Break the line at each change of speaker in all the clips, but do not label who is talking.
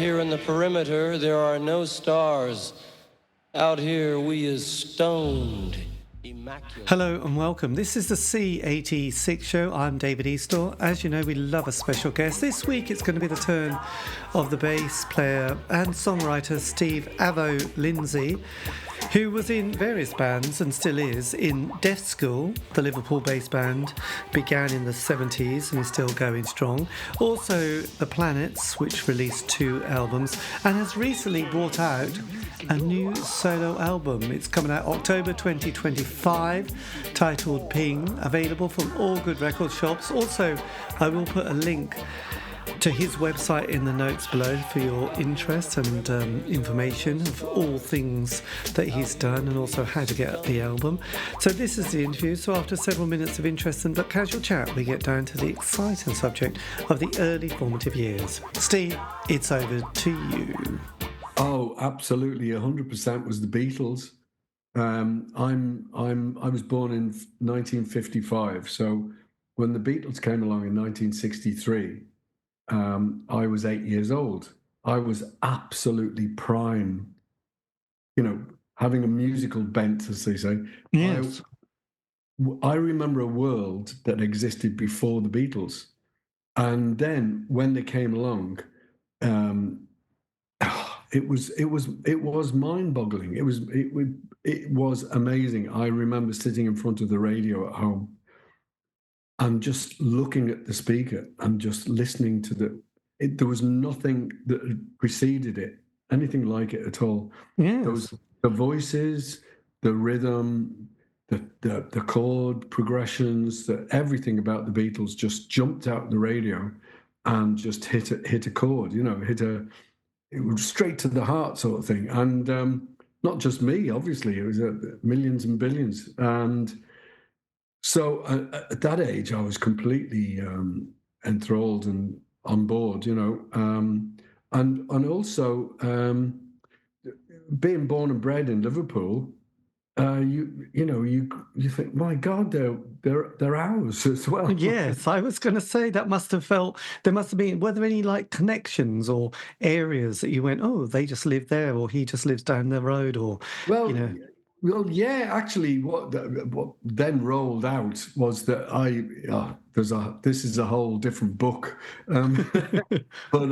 here in the perimeter, there are no stars. Out here, we is stoned. Immaculate.
Hello and welcome. This is the C86 show. I'm David Eastaugh. As you know, we love a special guest. This week it's going to be the turn of the bass player and songwriter Steve Avo Lindsey, who was in various bands and still is in Deaf School. The Liverpool bass band began in the 70s and is still going strong. Also The Planets, which released 2 albums and has recently brought out a new solo album. It's coming out October 2025, titled Ping, available from all good record shops. Also, I will put a link to his website in the notes below for your interest and information of all things that he's done and also how to get the album. So this is the interview. So after several minutes of interesting but casual chat, we get down to the exciting subject of the early formative years. Steve, it's over to you.
Oh, absolutely, 100% was the Beatles. I was born in 1955, so when the Beatles came along in 1963, I was 8 years old. I was absolutely prime, having a musical bent, as they say.
Yes.
I remember a world that existed before the Beatles, and then when they came along, it was mind-boggling. It was amazing. I remember sitting in front of the radio at home and just looking at the speaker and just listening to there was nothing that had preceded it, anything like it at all.
Yes.
There was the voices, the rhythm, the chord progressions, everything about the Beatles just jumped out the radio and just hit a chord, it was straight to the heart sort of thing. And not just me, obviously, it was millions and billions. And so at that age, I was completely enthralled and on board, and also being born and bred in Liverpool, you think, my God, they're ours as well.
Yes, I was going to say there must have been, were there any like connections or areas that you went, oh, they just live there, or he just lives down the road, or
Well, yeah, actually, what then rolled out was that this is a whole different book, but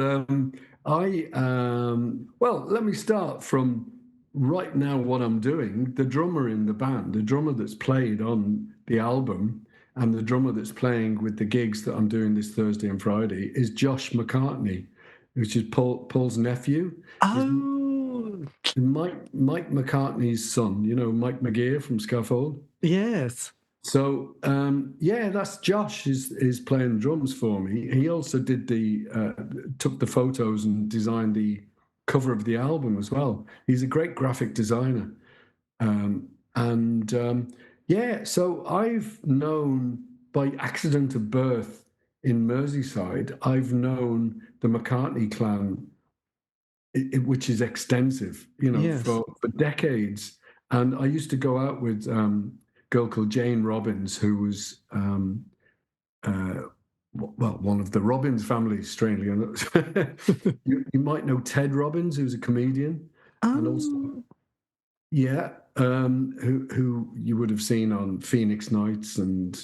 let me start from right now. What I'm doing, the drummer in the band, the drummer that's played on the album, and the drummer that's playing with the gigs that I'm doing this Thursday and Friday is Josh McCartney, which is Paul's nephew.
Oh.
Mike McCartney's son, Mike McGear from Scaffold.
Yes.
So, that's Josh is playing drums for me. He also did took the photos and designed the cover of the album as well. He's a great graphic designer. So I've known, by accident of birth in Merseyside, I've known the McCartney clan, which is extensive,
yes,
for decades. And I used to go out with a girl called Jane Robbins, who was, one of the Robbins family, strangely enough. you might know Ted Robbins, who's a comedian. And also, who you would have seen on Phoenix Nights and,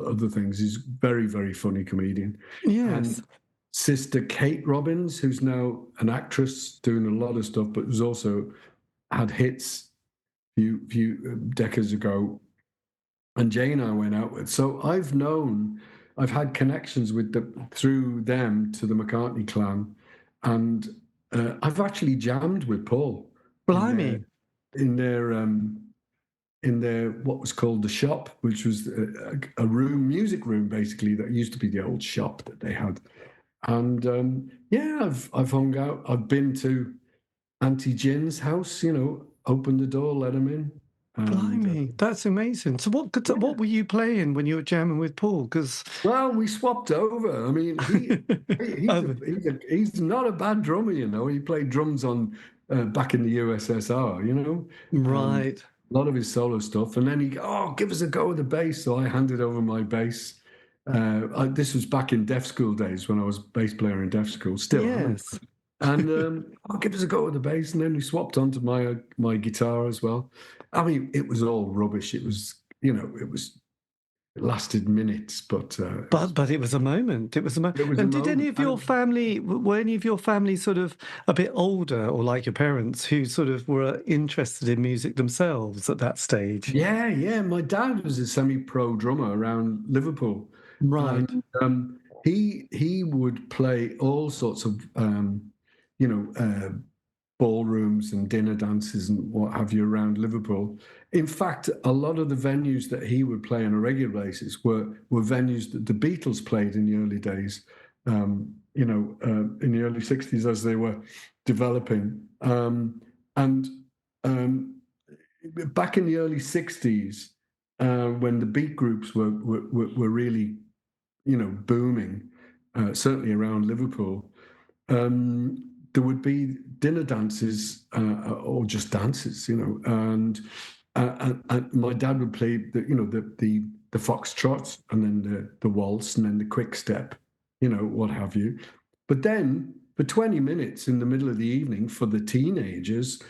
other things. He's a very, very funny comedian.
Yes.
And sister Kate Robbins, who's now an actress doing a lot of stuff, but who's also had hits a few decades ago. And Jane I went out with. So I've had connections through them to the McCartney clan. And I've actually jammed with Paul.
Blimey.
In their what was called the shop, which was a music room, basically, that used to be the old shop that they had. And I've hung out. I've been to Auntie Gin's house. Opened the door, let him in.
Blimey, that's amazing. So what were you playing when you were jamming with Paul?
Well, we swapped over. I mean, he's not a bad drummer. He played drums on back in the USSR.
Right.
A lot of his solo stuff, and then give us a go with the bass. So I handed over my bass. This was back in Deaf School days when I was bass player in Deaf School. Still,
yes.
And I'll give us a go with the bass, and then we swapped onto my guitar as well. I mean, it was all rubbish. It was, it lasted minutes, but
But it was a moment. It was a moment.
it was a
And did any
moment.
of your family, were any of your family sort of a bit older, or like your parents, who sort of were interested in music themselves at that stage?
Yeah. My dad was a semi-pro drummer around Liverpool,
Right.
and he would play all sorts of you know ballrooms and dinner dances and what have you around Liverpool. In fact, a lot of the venues that he would play on a regular basis were venues that the Beatles played in the early days. In the early '60s as they were developing, and um, back in the early '60s, when the beat groups were really, booming, certainly around Liverpool, there would be dinner dances or just dances, and my dad would play the foxtrot and then the waltz and then the quick step, what have you. But then for 20 minutes in the middle of the evening for the teenagers,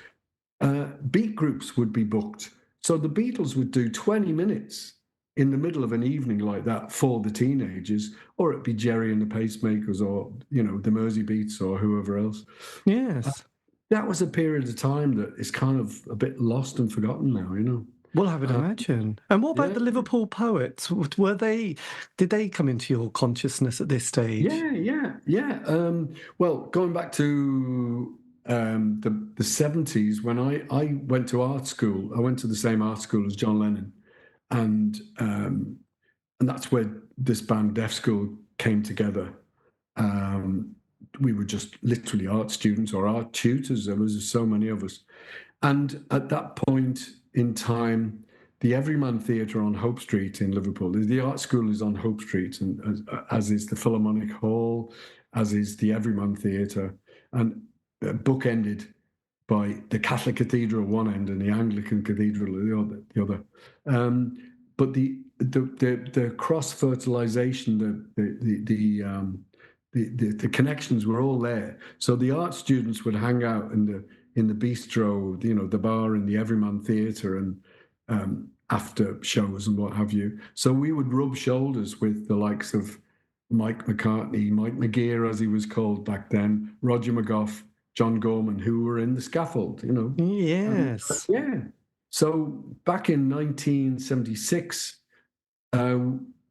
beat groups would be booked. So the Beatles would do 20 minutes in the middle of an evening like that for the teenagers, or it'd be Jerry and the Pacemakers, or the Mersey Beats, or whoever else.
Yes.
That was a period of time that is kind of a bit lost and forgotten now.
Well, I would imagine. And what about
Yeah,
the Liverpool poets? Did they come into your consciousness at this stage?
yeah. Well, going back to the '70s, when I went to art school, I went to the same art school as John Lennon, and that's where this band Deaf School came together. We were just literally art students or art tutors. There was so many of us, and at that point in time, the Everyman Theatre on Hope Street in Liverpool. The art school is on Hope Street, and as is the Philharmonic Hall, as is the Everyman Theatre, and bookended by the Catholic Cathedral at one end and the Anglican Cathedral at the other. But the cross fertilization, the connections were all there. So the art students would hang out in the bistro, the bar in the Everyman Theatre, and after shows and what have you. So we would rub shoulders with the likes of Mike McCartney, Mike McGear, as he was called back then, Roger McGough, John Gorman, who were in the Scaffold,
Yes.
Yeah. So back in 1976,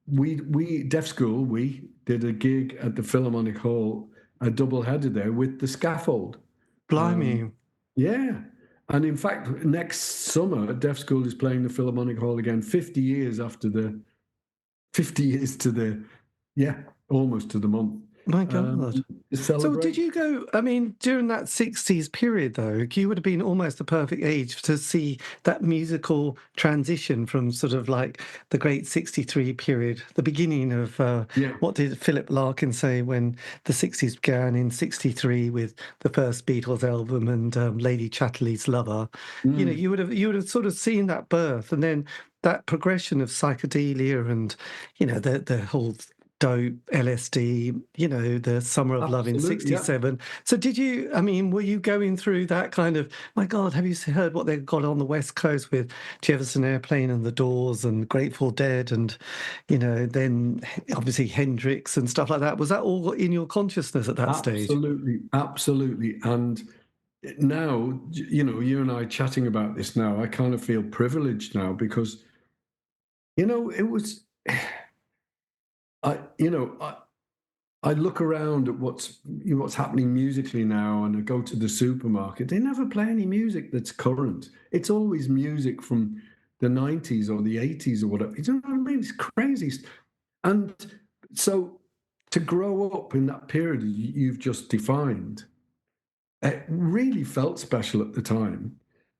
we Deaf School, we did a gig at the Philharmonic Hall, a double-header there with the Scaffold.
Blimey.
Yeah. And in fact, next summer, Deaf School is playing the Philharmonic Hall again, 50 years to almost to the month.
My God. So did you go, I mean, during that 60s period, though, you would have been almost the perfect age to see that musical transition from sort of like the great 63 period, the beginning of what did Philip Larkin say when the 60s began in 63 with the first Beatles album and Lady Chatterley's Lover. You would have sort of seen that birth, and then that progression of psychedelia and, the whole dope, LSD, the Summer of Love in '67. Yeah. So were you going through that kind of, my God, have you heard what they've got on the West Coast with Jefferson Airplane and the Doors and Grateful Dead and, then obviously Hendrix and stuff like that? Was that all in your consciousness at that stage?
Absolutely. And now, you and I chatting about this now, I kind of feel privileged now because, it was... I look around at what's happening musically now, and I go to the supermarket. They never play any music that's current. It's always music from the '90s or the '80s or whatever. You know what I mean? It's crazy. And so to grow up in that period you've just defined, it really felt special at the time.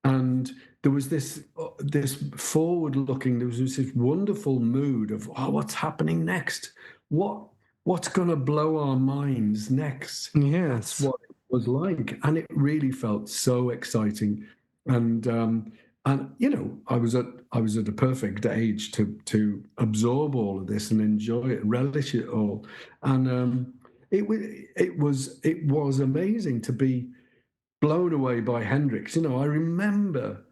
And there was this forward-looking, there was this wonderful mood of, what's happening next? What's going to blow our minds next?
Yes.
That's what it was like. And it really felt so exciting. And I was at a perfect age to absorb all of this and enjoy it, relish it all. And it was amazing to be blown away by Hendrix. I remember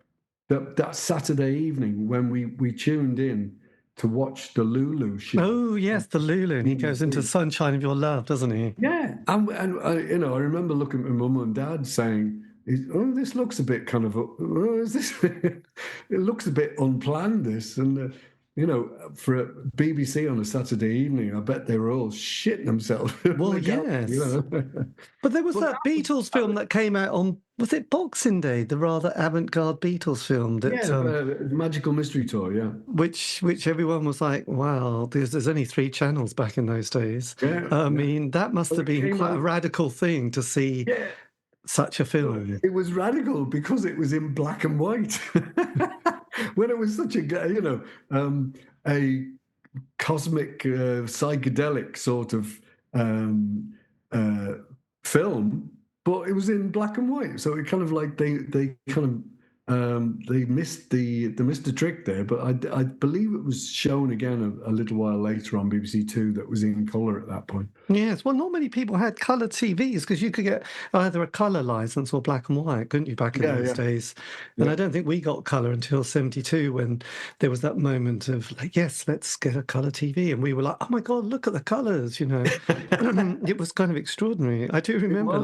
that Saturday evening when we tuned in to watch the Lulu show.
Oh yes, the Lulu. And he goes into Sunshine of Your Love, doesn't he?
Yeah, and I remember looking at my mum and dad saying, "Oh, this looks a bit kind of. Is this? It looks a bit unplanned. This and." For a BBC on a Saturday evening, I bet they were all shitting themselves.
Well, yes. But there was that Beatles film that came out on, was it Boxing Day, the rather avant-garde Beatles film?
Magical Mystery Tour, yeah.
Which everyone was like, wow, there's only 3 channels back in those days.
Yeah,
I mean, that must have been quite a radical thing to see such a film.
It was radical because it was in black and white. When it was such a cosmic psychedelic sort of film, but it was in black and white. So it kind of like they missed the trick there. But I believe it was shown again a little while later on BBC Two that was in colour at that point.
Yes, well, not many people had colour TVs because you could get either a colour licence or black and white, couldn't you, back in those days? And I don't think we got colour until 72 when there was that moment of like, yes, let's get a colour TV. And we were like, oh my God, look at the colours, It was kind of extraordinary. I do remember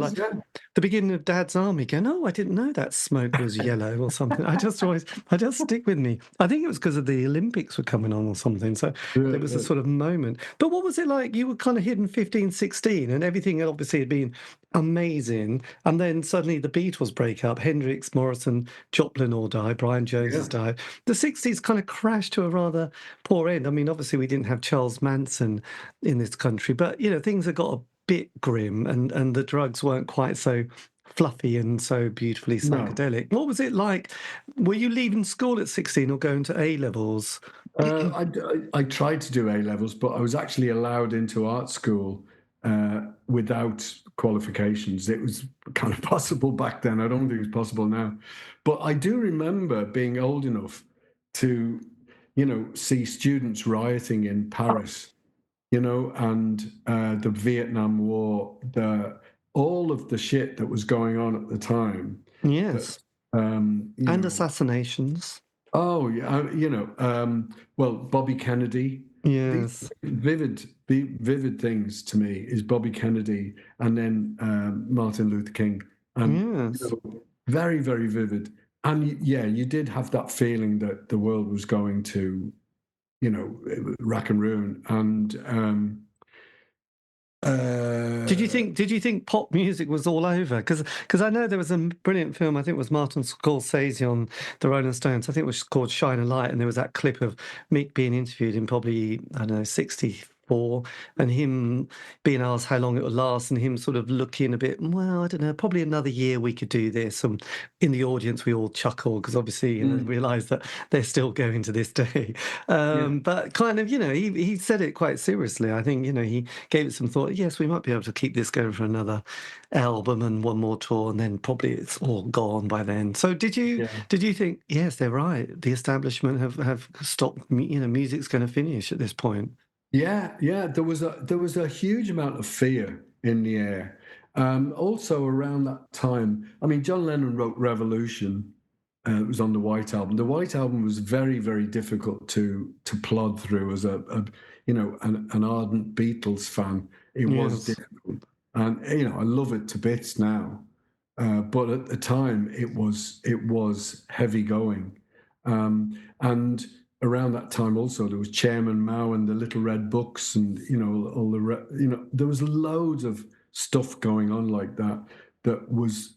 the beginning of Dad's Army going, oh, I didn't know that smoke was yellow or something. I just stick with me. I think it was because of the Olympics were coming on or something. So there was a sort of moment. But what was it like? You were kind of hidden 15, 16 and everything obviously had been amazing. And then suddenly the Beatles break up. Hendrix, Morrison, Joplin all die. Brian Jones has died. The 60s kind of crashed to a rather poor end. I mean, obviously we didn't have Charles Manson in this country, but, things had got a bit grim and the drugs weren't quite so fluffy and so beautifully psychedelic. No. What was it like? Were you leaving school at 16 or going to A-levels?
I tried to do A-levels, but I was actually allowed into art school without qualifications. It was kind of possible back then. I don't think it's possible now. But I do remember being old enough to, see students rioting in Paris, and the Vietnam War, all of the shit that was going on at the time.
Yes. And assassinations.
Oh, yeah. Well, Bobby Kennedy.
Yes.
Vivid things to me is Bobby Kennedy and then Martin Luther King. And,
yes.
Very, very vivid. And you did have that feeling that the world was going to, rack and ruin. And
did you think pop music was all over? Because I know there was a brilliant film, I think it was Martin Scorsese on the Rolling Stones, I think it was called Shine a Light, and there was that clip of Mick being interviewed in probably, 64, and him being asked how long it would last and him sort of looking a bit, well, I don't know, probably another year we could do this. And in the audience we all chuckle because obviously realise that they're still going to this day. But kind of, he said it quite seriously. I think, he gave it some thought. Yes, we might be able to keep this going for another album and one more tour, and then probably it's all gone by then. So did you think, yes, they're right, the establishment have stopped, music's going to finish at this point?
Yeah. There was a huge amount of fear in the air. Also around that time, I mean, John Lennon wrote Revolution. It was on the White Album. The White Album was very, very difficult to plod through as an ardent Beatles fan. It was difficult, and I love it to bits now. But at the time, it was heavy going, and around that time also there was Chairman Mao and the Little Red Books, and all there was loads of stuff going on like that was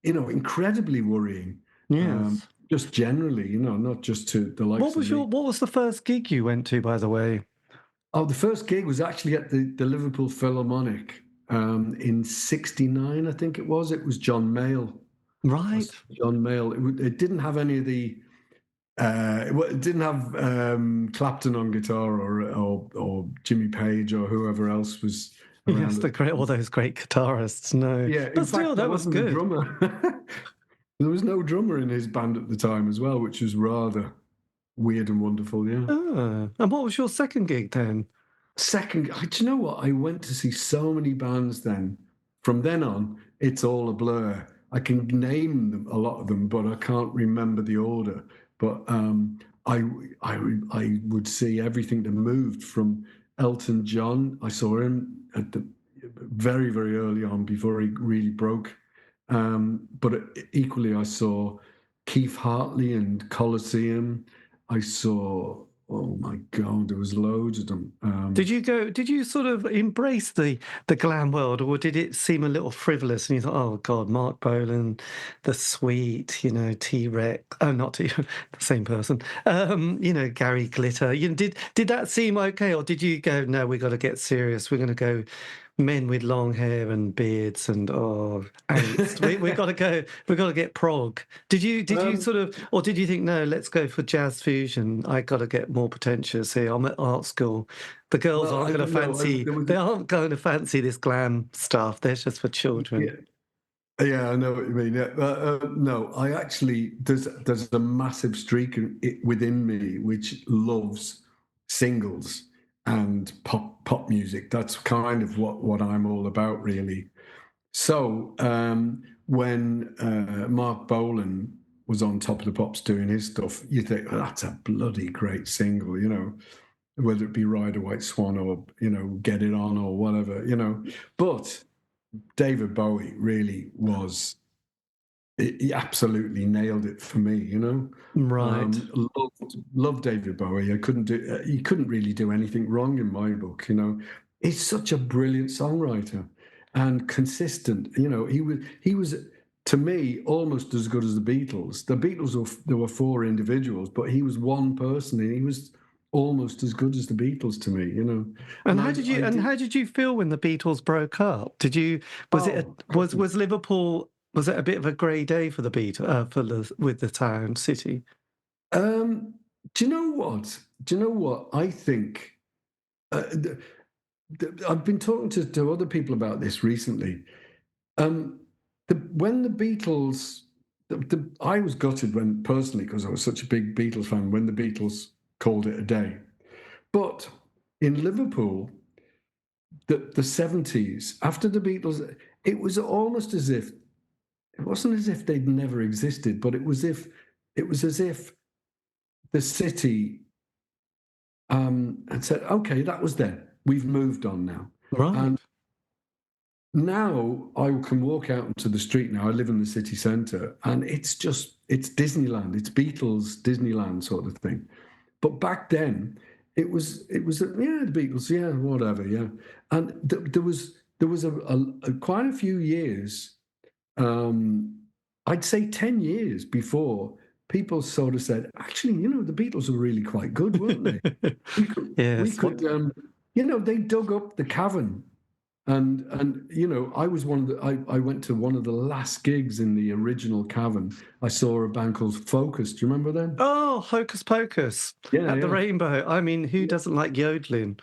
incredibly worrying.
Yes.
Just generally, not just to the likes
what was the first gig you went to, by the way?
Oh, the first gig was actually at the Liverpool Philharmonic in '69, I think it was. It was John Mayall.
Right.
John Mayall. It didn't have any of the it didn't have Clapton on guitar or Jimmy Page or whoever else was around.
Yes, all those great guitarists. No,
yeah,
but still, that was good.
There was no drummer in his band at the time as well, which was rather weird and wonderful. Yeah.
And what was your second gig then?
second, do you know what? I went to see so many bands then. From then on, it's all a blur. I can name them, a lot of them, but I can't remember the order. But I would see everything that moved from Elton John. I saw him at the very, very early on before he really broke. But equally, I saw Keith Hartley and Colosseum. I saw, oh my God, there was loads of them.
Did you sort of embrace the glam world, or did it seem a little frivolous and you thought, oh God, Mark Bolan, the Sweet, T-Rex, oh, not T, the same person, Gary Glitter. Did that seem okay, or did you go, no, we got to get serious, we're going to go men with long hair and beards and angst. we got to get prog. Did you sort of, or did you think, no, let's go for jazz fusion? I got to get more pretentious here. I'm at art school. The girls aren't going to fancy. They aren't going to fancy this glam stuff. They're just for children.
Yeah, I know what you mean. Yeah. No, I actually there's a massive streak within me which loves singles and pop music. That's kind of what I'm all about, really. So when Mark Bolan was on Top of the Pops doing his stuff, you think, well, that's a bloody great single, whether it be Ride a White Swan or Get It On or whatever, But David Bowie really was. He absolutely nailed it for me,
Right.
Loved David Bowie. He couldn't really do anything wrong in my book, He's such a brilliant songwriter and consistent. He was to me almost as good as the Beatles. The Beatles there were four individuals, but he was one person, and he was almost as good as the Beatles to me,
And how did you feel when the Beatles broke up? Was Liverpool? Was it a bit of a grey day for the Beatles with the town city?
Do you know what? I think I've been talking to other people about this recently. When the Beatles, I was gutted personally, because I was such a big Beatles fan, when the Beatles called it a day. But in Liverpool, the 70s, after the Beatles, it was almost as if, it wasn't as if they'd never existed, but it was as if the city had said, okay, that was then. We've moved on now.
Right.
And now I can walk out into the street now. I live in the city centre, and it's Disneyland. It's Beatles Disneyland sort of thing. But back then, it was the Beatles, yeah, whatever, yeah. And there was quite a few years, I'd say 10 years before, people sort of said, actually, the Beatles were really quite good, weren't they? They dug up the cavern. And I was I went to one of the last gigs in the original cavern. I saw a band called Focus. Do you remember them?
Oh, Hocus Pocus.
Yeah,
at the Rainbow. I mean, who doesn't like yodeling?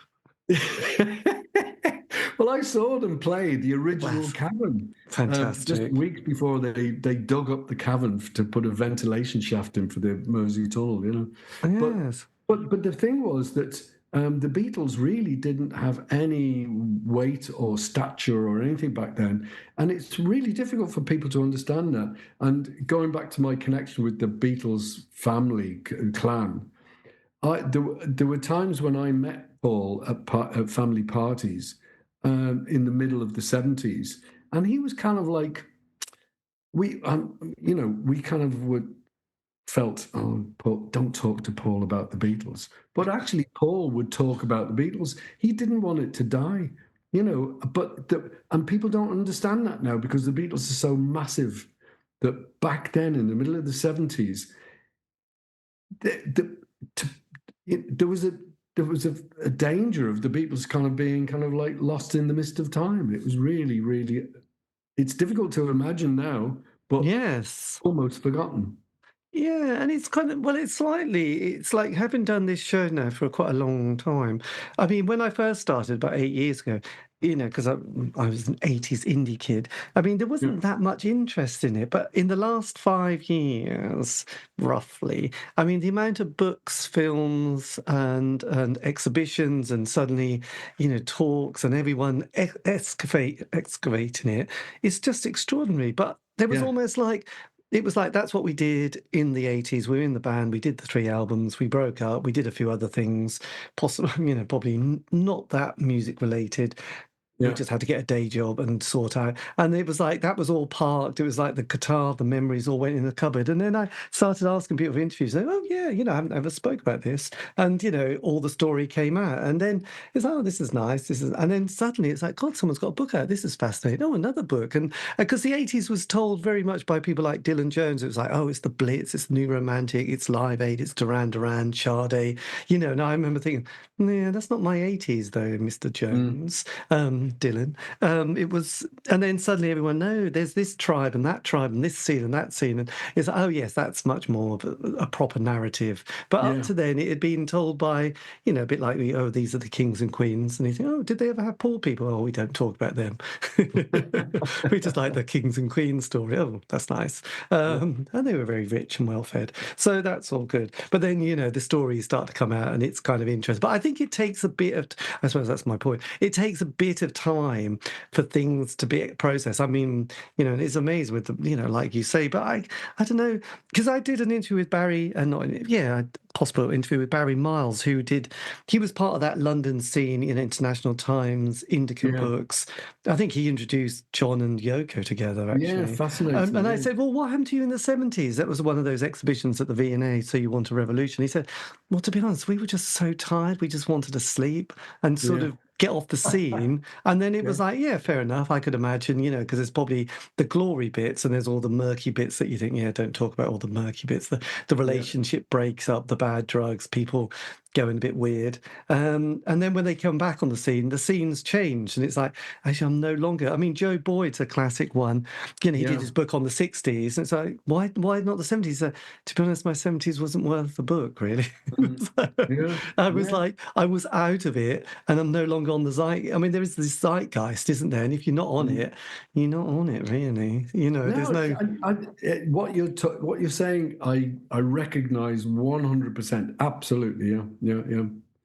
Well, I saw them play the original cavern.
Fantastic.
Just weeks before they dug up the cavern to put a ventilation shaft in for the Mersey Tunnel,
Yes.
But the thing was that the Beatles really didn't have any weight or stature or anything back then. And it's really difficult for people to understand that. And going back to my connection with the Beatles family clan, there were times when I met Paul at family parties in the middle of the 70s. And he was kind of like, we kind of felt, oh, Paul, don't talk to Paul about the Beatles. But actually, Paul would talk about the Beatles. He didn't want it to die, and people don't understand that now, because the Beatles are so massive that back then, in the middle of the 70s, there was a danger of the Beatles kind of being kind of like lost in the mist of time. It was really, really, it's difficult to imagine now, but
yes,
almost forgotten.
Yeah, and it's kind of, it's like having done this show now for quite a long time. I mean, when I first started about 8 years ago, because I was an 80s indie kid. I mean, there wasn't that much interest in it, but in the last 5 years, roughly, I mean, the amount of books, films, and exhibitions, and suddenly, talks, and everyone excavating it, it's just extraordinary. But there was almost like, it was like that's what we did in the 80s. We were in the band, we did the 3 albums, we broke up, we did a few other things, possibly, probably not that music related. We just had to get a day job and sort out. And it was like, that was all parked. It was like the guitar, the memories all went in the cupboard. And then I started asking people for interviews, saying, oh, yeah, I haven't ever spoke about this. And, all the story came out. And then it's like, oh, this is nice. And then suddenly it's like, God, someone's got a book out. This is fascinating. Oh, another book. And because the 80s was told very much by people like Dylan Jones, it was like, oh, it's the Blitz, it's New Romantic, it's Live Aid, it's Duran Duran, Sade, and I remember thinking, yeah, that's not my 80s though, Mr. Jones. Dylan. It was, and then suddenly everyone, no, there's this tribe and this scene and that scene, and it's oh yes, that's much more of a proper narrative. But up to then, it had been told by a bit like, oh, these are the kings and queens, and you think, oh, did they ever have poor people? Oh, we don't talk about them. We just like the kings and queens story. Oh, that's nice. And they were very rich and well fed, so that's all good. But then the stories start to come out, and it's kind of interesting. But I think it takes a bit of, I suppose that's my point. It takes a bit of time for things to be processed. I mean, and it's amazing with the, like you say, but I don't know, because I did an interview with Barry, and possible interview with Barry Miles, he was part of that London scene in International Times, Indica Books. I think he introduced John and Yoko together, actually.
Yeah, fascinating.
And I said, well, what happened to you in the 70s? That was one of those exhibitions at the V&A, So You Want a Revolution. He said, well, to be honest, we were just so tired. We just wanted to sleep and sort of get off the scene. And then it was like, yeah, fair enough. I could imagine, because there's probably the glory bits and there's all the murky bits that you think, don't talk about all the murky bits. The relationship breaks up, the bad drugs, people going a bit weird. And then when they come back on the scenes change. And it's like, actually, I'm no longer, I mean, Joe Boyd's a classic one. He did his book on the 60s. And it's like, why not the 70s? To be honest, my 70s wasn't worth the book, really. I was like, I was out of it and I'm no longer on the zeitgeist. I mean, there is this zeitgeist, isn't there? And if you're not on it, you're not on it, really. There's no...
what you're saying, I recognise 100%. Absolutely, yeah.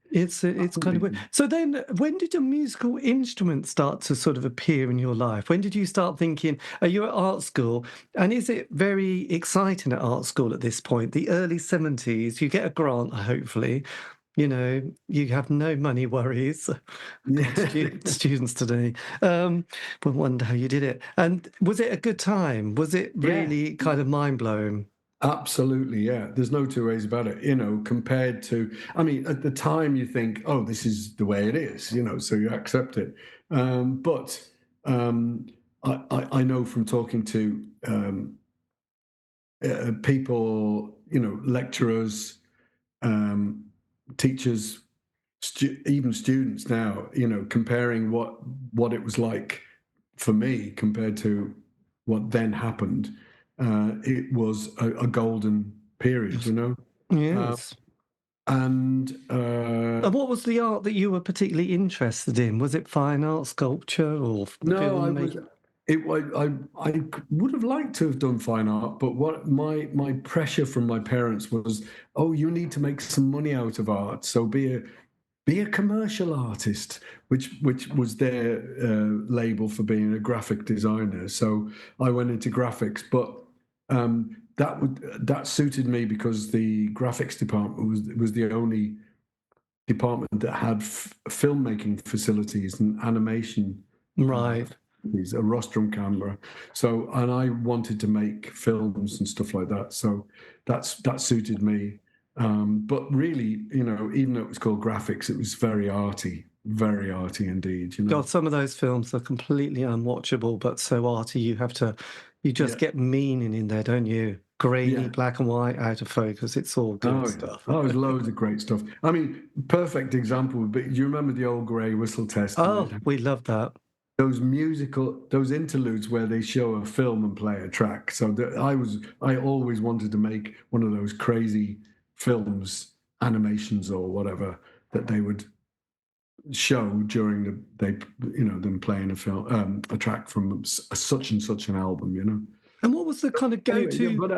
It's kind of weird. So then, when did a musical instrument start to sort of appear in your life? When did you start thinking, are you at art school? And is it very exciting at art school at this point? The early 70s, you get a grant, hopefully. You have no money worries. Students today. But wonder how you did it. And was it a good time? Was it really kind of mind-blowing?
Absolutely, yeah. There's no two ways about it, compared to, I mean, at the time you think, oh, this is the way it is, so you accept it. But I know from talking to people, lecturers, teachers, even students now, comparing what it was like for me compared to what then happened. It was a golden period,
Yes.
And
what was the art that you were particularly interested in? Was it fine art, sculpture, or film?
I would have liked to have done fine art, but what my pressure from my parents was, oh, you need to make some money out of art, so be a commercial artist, which was their label for being a graphic designer. So I went into graphics, but that suited me because the graphics department was the only department that had filmmaking facilities and animation.
Right.
A rostrum camera. So, and I wanted to make films and stuff like that. So that suited me. But really, even though it was called graphics, it was very arty indeed.
God, some of those films are completely unwatchable, but so arty. You just get meaning in there, don't you? Grainy, black and white, out of focus. It's all good stuff.
Oh, there's loads of great stuff. I mean, perfect example would be, do you remember the old Grey Whistle Testament?
Oh, we love that.
Those interludes where they show a film and play a track. So I always wanted to make one of those crazy films, animations or whatever, that they would show during them playing a track from such and such an album, you know.
And what was the kind of
Anyway, yeah,
go-to?
but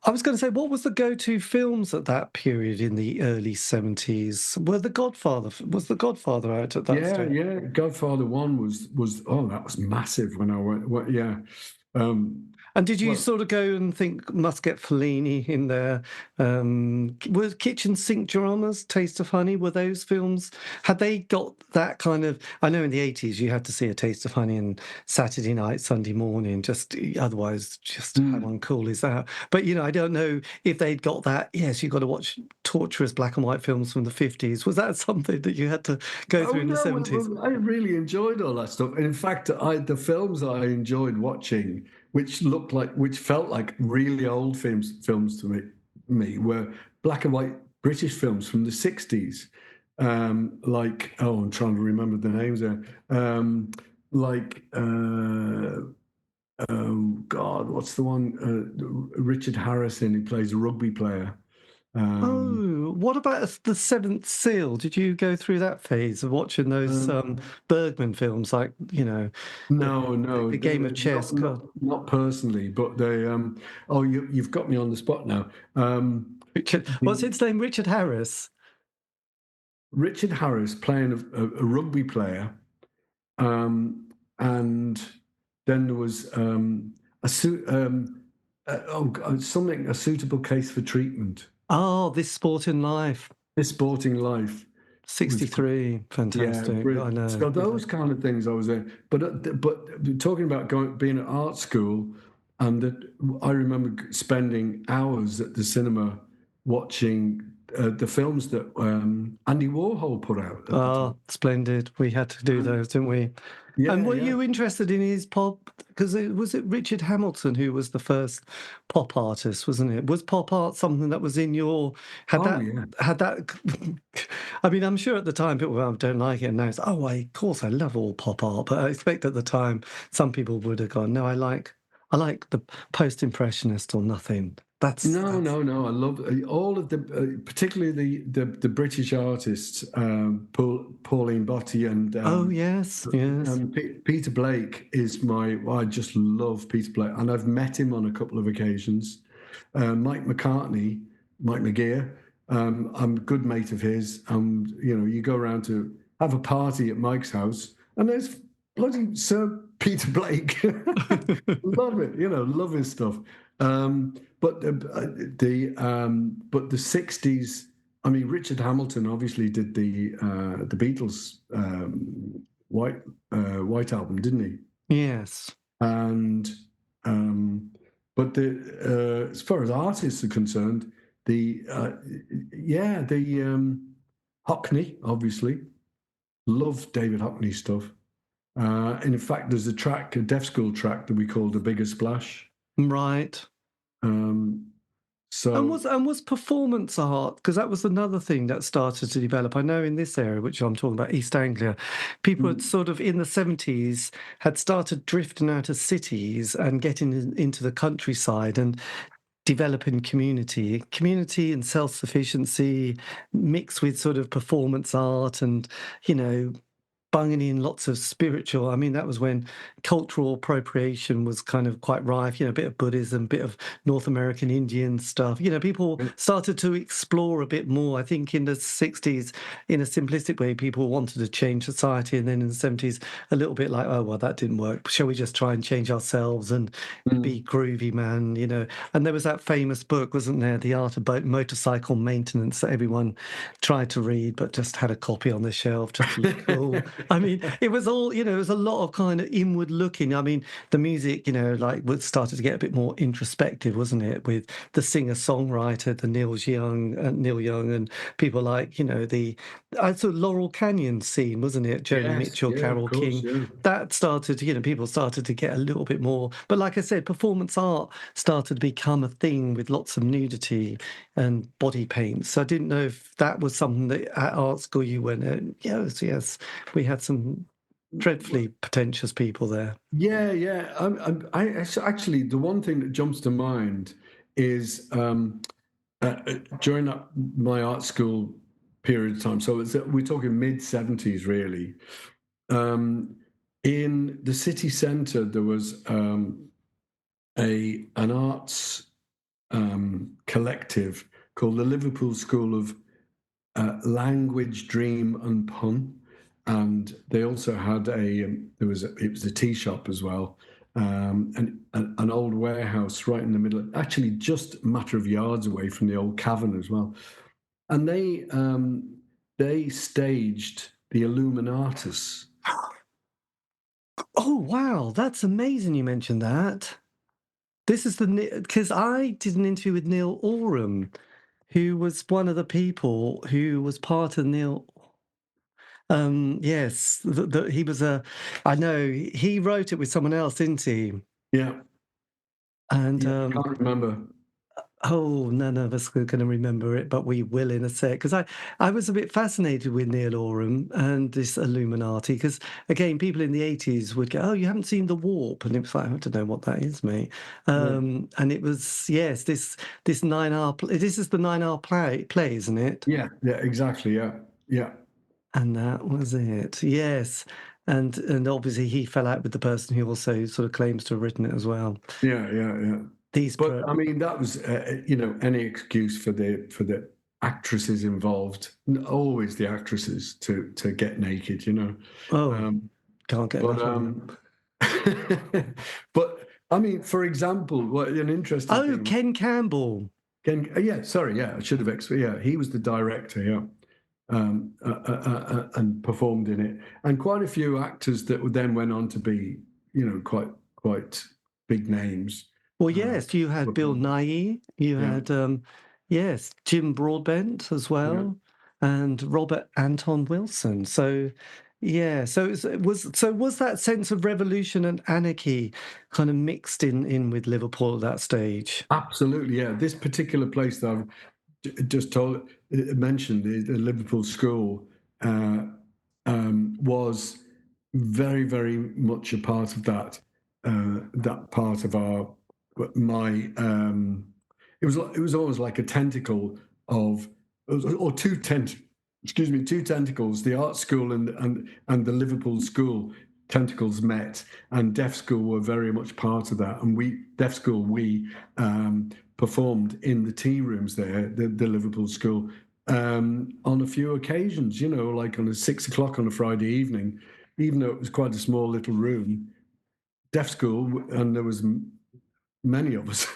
I was going to say, what was the go-to films at that period in the early 70s? Was The Godfather out at that stage?
yeah, Godfather 1 was that was massive when I went, yeah.
And did you
Well,
sort of go and think, must get Fellini in there? Were Kitchen Sink Dramas, Taste of Honey, were those films, had they got that kind of, I know in the 80s you had to see A Taste of Honey on Saturday night, Sunday morning, otherwise just how uncool is that? But, I don't know if they'd got that, yes, you've got to watch torturous black and white films from the 50s. Was that something that you had to go through in the 70s?
I really enjoyed all that stuff. In fact, the films that I enjoyed watching, which felt like really old films to me were black and white British films from the 60s. I'm trying to remember the names there. Oh God, what's the one? Richard Harrison, who plays a rugby player.
What about The Seventh Seal? Did you go through that phase of watching those Bergman films, like,
No,
the Game of Chess?
Not personally, but they. You've got me on the spot now.
What's his name? Richard Harris.
Richard Harris playing a rugby player, and then there was a suitable case for treatment.
Oh, This Sporting Life.
This Sporting Life.
63, fantastic.
Yeah,
I know.
So those kind of things I was in. But talking about being at art school, and I remember spending hours at the cinema watching the films that Andy Warhol put out.
Oh, splendid. We had to do those, didn't we?
Yeah,
and were you interested in his pop? Because was it Richard Hamilton who was the first pop artist, wasn't it? Was pop art something that was in your... Had that... I mean, I'm sure at the time people don't like it, and now it's, of course I love all pop art, but I expect at the time some people would have gone, no, I like the post-impressionist or nothing.
No. I love all of the, particularly the British artists, Pauline Botti and
yes.
Peter Blake is I just love Peter Blake, and I've met him on a couple of occasions. Mike McGear, I'm a good mate of his. You go around to have a party at Mike's house, and there's bloody Sir Peter Blake. Love it, love his stuff. But the 60s, I mean, Richard Hamilton obviously did the Beatles White Album, didn't he?
Yes.
And but as far as artists are concerned, the Hockney, obviously, love David Hockney stuff. And in fact, there's a Deaf School track that we call The Bigger Splash.
Right. Was performance art, because that was another thing that started to develop. I know in this area, which I'm talking about, East Anglia, people had sort of in the 70s had started drifting out of cities and getting into the countryside and developing community and self-sufficiency mixed with sort of performance art and, bunging in lots of spiritual. I mean, that was when cultural appropriation was kind of quite rife, a bit of Buddhism, a bit of North American Indian stuff. People started to explore a bit more. I think in the 60s, in a simplistic way, people wanted to change society. And then in the 70s, a little bit like, oh, well, that didn't work. Shall we just try and change ourselves and be groovy, man? And there was that famous book, wasn't there? The Art of Motorcycle Maintenance, that everyone tried to read, but just had a copy on the shelf just to look cool. I mean, it was all, it was a lot of kind of inward looking. I mean, the music, started to get a bit more introspective, wasn't it? With the singer-songwriter, the Neil Young, and people like, the sort of Laurel Canyon scene, wasn't it? Joni Mitchell, Carole King. Yeah. That started, people started to get a little bit more. But like I said, performance art started to become a thing with lots of nudity and body paint. So I didn't know if that was something that at art school you went, yes, we had some dreadfully pretentious people there.
Yeah. I actually, the one thing that jumps to mind is during my art school period of time. So we're talking mid-70s, really. In the city centre, there was an arts collective called the Liverpool School of Language, Dream and Pun, and they also had it was a tea shop as well, and an old warehouse right in the middle, actually just a matter of yards away from the old cavern as well, and they staged the Illuminatus.
Oh, wow. That's amazing you mentioned that. This is because I did an interview with Neil Oram, who was one of the people who was part of Neil. Yes, he was I know he wrote it with someone else, didn't he?
Yeah.
And
I can't remember.
Oh, none of us are going to remember it, but we will in a sec. Because I was a bit fascinated with Neil Oram and this Illuminati. Because again, people in the 80s would go, "Oh, you haven't seen The Warp," and it was like, "I don't know what that is, mate." And it was this 9-hour. This is the 9-hour play, isn't it?
Yeah, exactly. Yeah.
And that was it. Yes. And obviously he fell out with the person who also sort of claims to have written it as well.
Yeah. But I mean, that was any excuse for the actresses involved, always the actresses to get naked,
Can't get enough.
But I mean, for example, what an interesting thing.
Ken Campbell.
I should have explained. Yeah, he was the director. Yeah. And performed in it, and quite a few actors that then went on to be, quite big names.
Well, yes, you had Bill Nighy, you had Jim Broadbent as well, and Robert Anton Wilson. So, was that sense of revolution and anarchy kind of mixed in with Liverpool at that stage?
Absolutely, yeah. This particular place that I've just mentioned, the Liverpool School, was very, very much a part of that. That part of it was almost like a tentacle two tentacles. The art school and the Liverpool School tentacles met, and Deaf School were very much part of that. And we performed in the tea rooms there, the Liverpool School, on a few occasions, like on 6 o'clock on a Friday evening, even though it was quite a small little room, Deaf School, and there was many of us.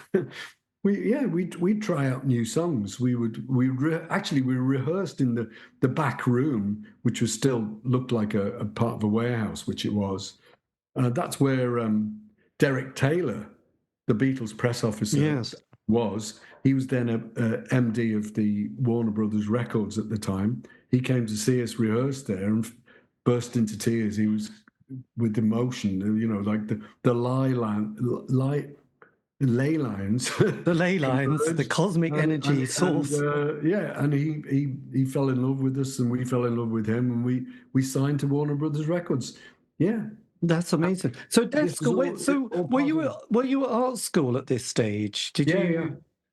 We'd try out new songs. We rehearsed in the back room, which was still looked like a part of a warehouse, which it was. That's where Derek Taylor, the Beatles press officer, was. He was then a MD of the Warner Brothers Records at the time. He came to see us rehearse there and burst into tears. He was with emotion, like the ley lines,
the cosmic energy source.
And he fell in love with us, and we fell in love with him, and we signed to Warner Brothers Records. Yeah.
That's amazing. So Deaf School. Were you at art school at this stage? Did you?
Yeah.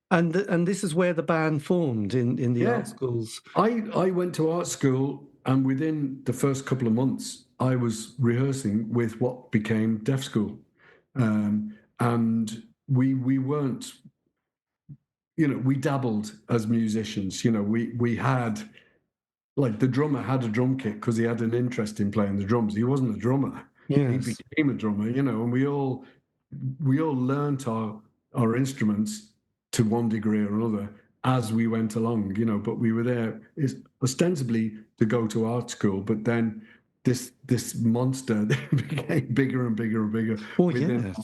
And this is where the band formed in the art schools.
I went to art school, and within the first couple of months, I was rehearsing with what became Deaf School, and we weren't. We dabbled as musicians. We had. Like the drummer had a drum kit because he had an interest in playing the drums. He wasn't a drummer. Yes. He became a drummer, and we all learnt our instruments to one degree or another as we went along, but we were there ostensibly to go to art school, but then this monster became bigger and bigger and bigger within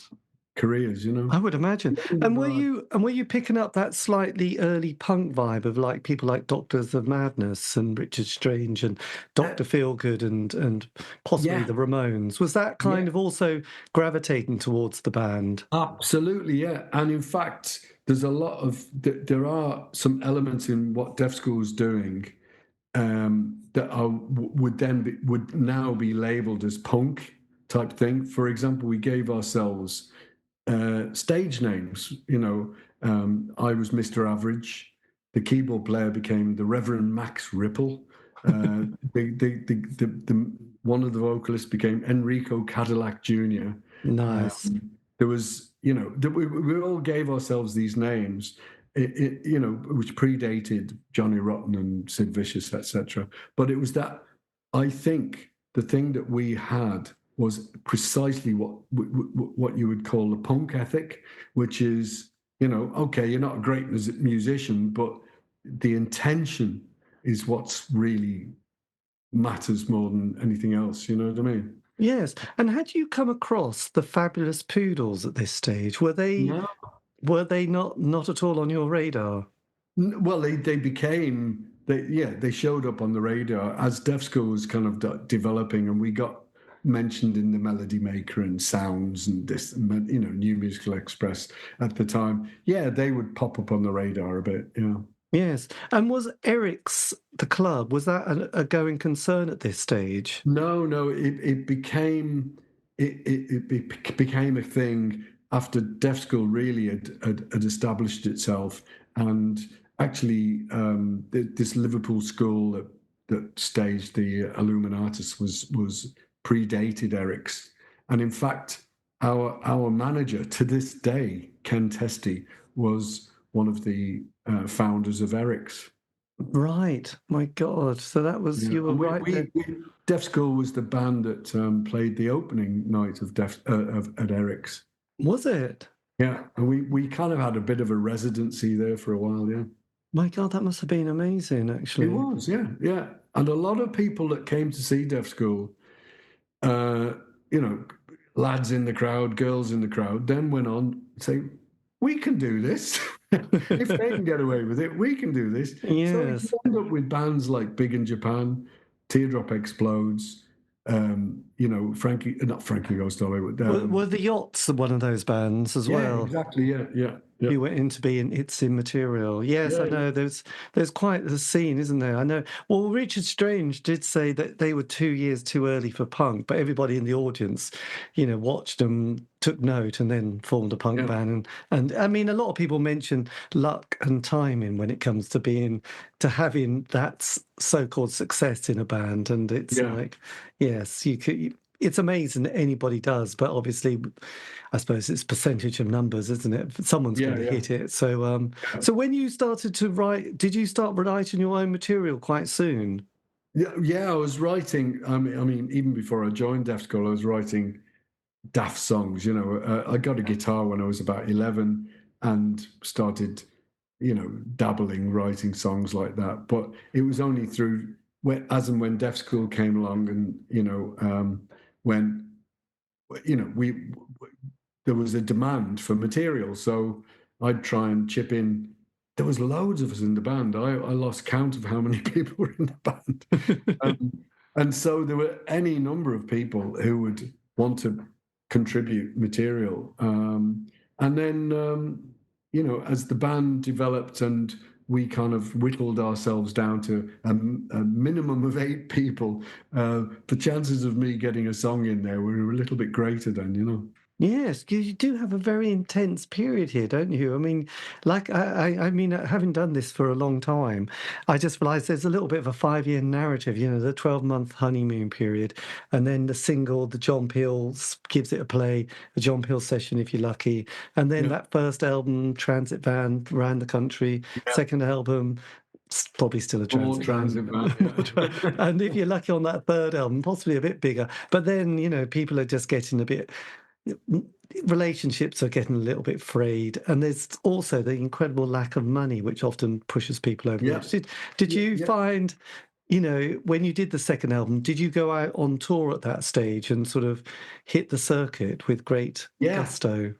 careers,
I would imagine. And were you picking up that slightly early punk vibe of like people like Doctors of Madness and Richard Strange and Dr. Feelgood and possibly the Ramones? Was that kind of also gravitating towards the band?
Absolutely, yeah. And in fact, there are some elements in what Deaf School's doing that would now be labelled as punk type thing. For example, we gave ourselves stage names. I was Mr. Average. the keyboard player became the Reverend Max Ripple. One of the vocalists became Enrico Cadillac Jr.
Nice.
There was, we all gave ourselves these names, which predated Johnny Rotten and Sid Vicious, etc. But it was that, I think, the thing that we had was precisely what you would call the punk ethic, which is, okay, you're not a great musician, but the intention is what's really matters more than anything else. You know what I mean?
Yes. And had you come across the Fabulous Poodles at this stage? Were they not at all on your radar?
Well, they showed up on the radar as Deaf School was kind of developing, and we got mentioned in the Melody Maker and Sounds and this, New Musical Express at the time. Yeah, they would pop up on the radar a bit,
Yes. And was Eric's, the club, was that a going concern at this stage?
No, it became a thing after Deaf School really had established itself, and actually this Liverpool school that staged the Illuminatus was predated Eric's, and in fact our manager to this day, Ken Testy, was one of the founders of Eric's.
Right, my God! So that was you were right.
Deaf School was the band that played the opening night of at Eric's.
Was it?
Yeah, and we kind of had a bit of a residency there for a while. Yeah.
My God, that must have been amazing. Actually,
it was. Yeah, and a lot of people that came to see Deaf School, lads in the crowd, girls in the crowd, then went on to say, we can do this. If they can get away with it, we can do this.
Yes.
So you end up with bands like Big in Japan, Teardrop Explodes, not Frankie Goes to Hollywood.
Were the Yachts one of those bands as well?
Exactly. Yeah.
You went in to be in It's Immaterial. Yes, I know. There's quite the scene, isn't there? I know. Well, Richard Strange did say that they were 2 years too early for punk, but everybody in the audience, watched them, took note, and then formed a punk band. And I mean, a lot of people mention luck and timing when it comes to having that so-called success in a band. And it's like, yes, you could. It's amazing that anybody does, but obviously, I suppose it's percentage of numbers, isn't it? Someone's going to hit it. So, so when you started to write, did you start writing your own material quite soon?
Yeah, I was writing. I mean, even before I joined Deaf School, I was writing daft songs. I got a guitar when I was about 11 and started, dabbling, writing songs like that. But it was only through as and when Deaf School came along, and when there was a demand for material, so I'd try and chip in. There was loads of us in the band. I lost count of how many people were in the band, and so there were any number of people who would want to contribute material. And then as the band developed and we kind of whittled ourselves down to a minimum of 8 people, the chances of me getting a song in there were a little bit greater then,
Yes, you do have a very intense period here, don't you? I mean, like, I mean, having done this for a long time, I just realised there's a little bit of a 5-year narrative, the 12-month honeymoon period, and then the single, the John Peel gives it a play, a John Peel session if you're lucky, and then that first album, Transit Van, around the country, second album, probably still a transit van. And if you're lucky on that third album, possibly a bit bigger, but then, people are just getting a bit... relationships are getting a little bit frayed, and there's also the incredible lack of money which often pushes people over the edge. Did you find, when you did the second album, did you go out on tour at that stage and sort of hit the circuit with great gusto?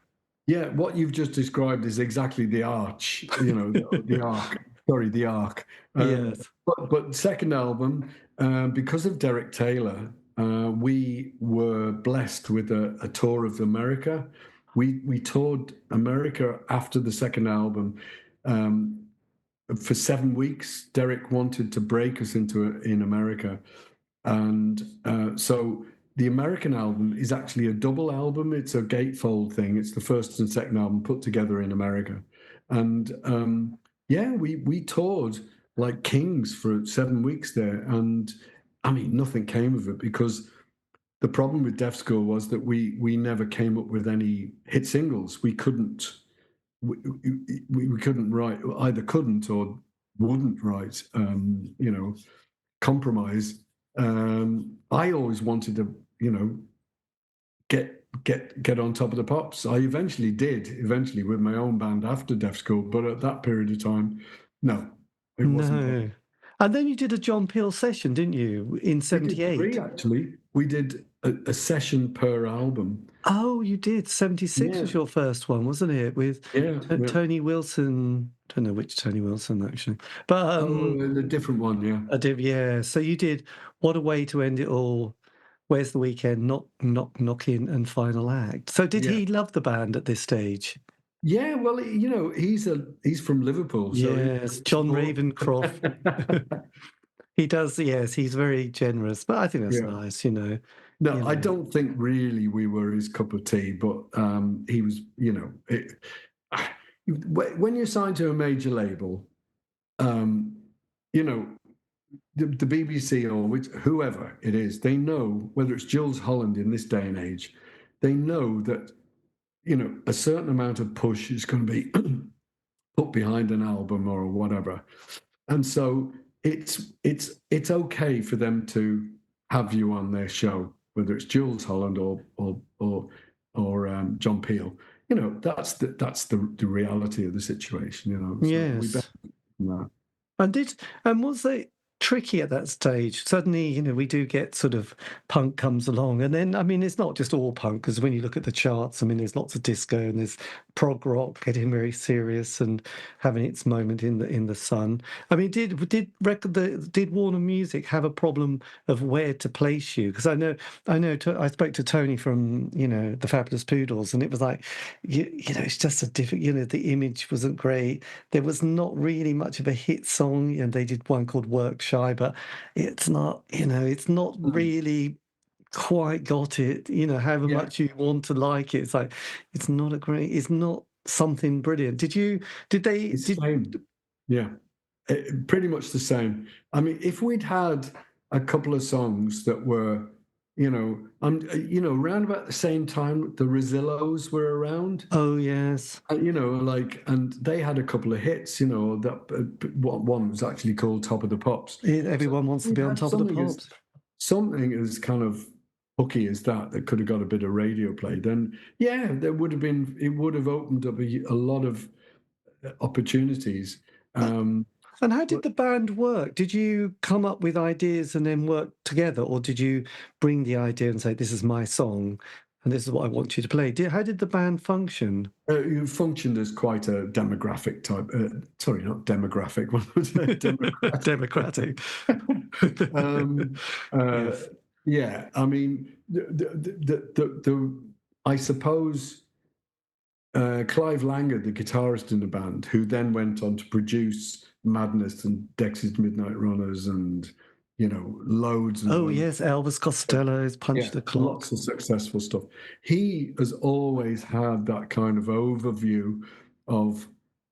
Yeah, what you've just described is exactly the arch, the arc. Sorry, the arc.
Yes.
But second album, because of Derek Taylor, we were blessed with a tour of America. We toured America after the second album for 7 weeks. Derek wanted to break us in America, and so the American album is actually a double album. It's a gatefold thing. It's the first and second album put together in America, and we toured like kings for 7 weeks there, and I mean nothing came of it because the problem with Deaf School was that we never came up with any hit singles. We couldn't we couldn't write, either couldn't or wouldn't write, compromise. I always wanted to, get on top of the pops. I eventually with my own band after Deaf School, but at that period of time, no, it wasn't.
No. And then you did a John Peel session, didn't you, in 78?
We did 3, actually. We did a session per album.
Oh, you did. 76 was your first one, wasn't it? With Tony Wilson. I don't know which Tony Wilson, actually. But
a different one,
yeah. So you did What a Way to End It All, Where's the Weekend, Knock In, and Final Act. So did he love the band at this stage?
Yeah, well, he's from Liverpool. So
yes, John Ravencroft. He does, yes, he's very generous, but I think that's nice, No,
I don't think really we were his cup of tea, but he was, when you're signed to a major label, the BBC or whoever it is, they know, whether it's Jules Holland in this day and age, they know that, a certain amount of push is going to be put behind an album or whatever. And so it's okay for them to have you on their show, whether it's Jules Holland or John Peel. That's the reality of the situation. So
yes. And was it tricky at that stage? Suddenly, we do get sort of punk comes along, and then it's not just all punk, because when you look at the charts, there's lots of disco and there's prog rock getting very serious and having its moment in the sun. Did Warner Music have a problem of where to place you? Because I know I spoke to Tony from the Fabulous Poodles, and it was like it's just a different. The image wasn't great. There was not really much of a hit song, and they did one called Work Shy, but it's not it's not really quite got it, however much you want to like it. It's like it's not something brilliant.
Pretty much the same. If we'd had a couple of songs that were around about the same time the Rosillos were around.
Oh yes.
And they had a couple of hits, that one was actually called Top of the Pops.
Everyone wants to be on Top of the Pops.
Something as kind of hooky as that could have got it a radio play, then it would have opened up a lot of opportunities.
And how did the band work? Did you come up with ideas and then work together, or did you bring the idea and say, this is my song and this is what I want you to play? How did the band function?
You functioned as quite a demographic type. Sorry, not demographic. What was it?
Democratic.
Yeah, I suppose Clive Langer, the guitarist in the band, who then went on to produce Madness and Dexys Midnight Runners and loads. And
yes, Elvis Costello's Punch the Clock.
Lots of successful stuff. He has always had that kind of overview of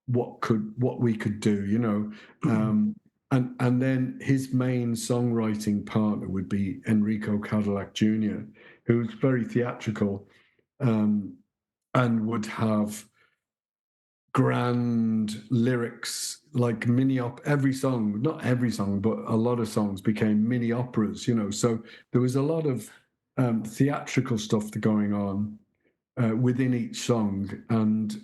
what we could do, And then his main songwriting partner would be Enrico Cadillac Jr., who's very theatrical, and would have grand lyrics, like every song, not every song, but a lot of songs became mini operas, So there was a lot of theatrical stuff going on within each song. And,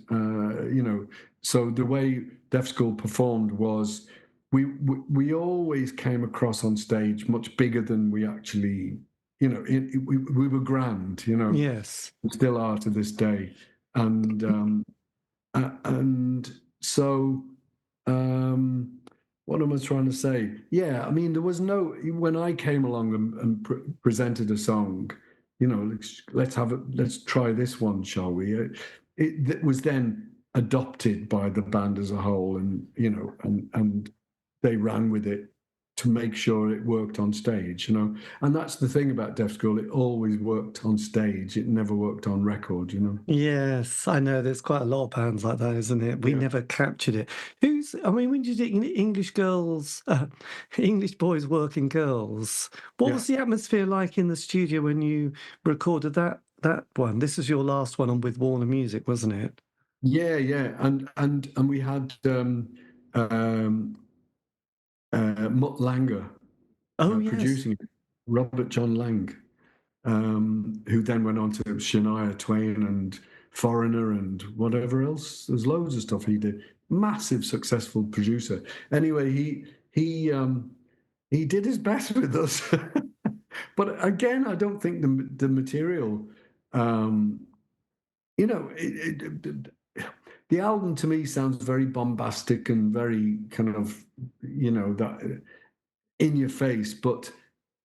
so the way Deaf School performed was we always came across on stage much bigger than we actually, we were grand,
Yes.
We still are to this day. And so what am I trying to say? Yeah, there was when I came along and presented a song, let's try this one, shall we? It was then adopted by the band as a whole, and and they ran with it to make sure it worked on stage, you know. And that's the thing about Deaf School, it always worked on stage. It never worked on record, you know.
Yes, I know there's quite a lot of bands like that, isn't it? We
Yeah.
never captured it. I mean, when you did English girls, English boys working girls, what was the atmosphere like in the studio when you recorded that one? This is your last one on with Warner Music, wasn't it?
Yeah. And we had Mutt Langer
Oh, yes.
producing it, Robert John Lang, who then went on to Shania Twain and Foreigner and whatever else. There's loads of stuff he did. Massive successful producer. Anyway, he did his best with us. But again, I don't think the material, you know, the album to me sounds very bombastic and very kind of, you know, that in your face. But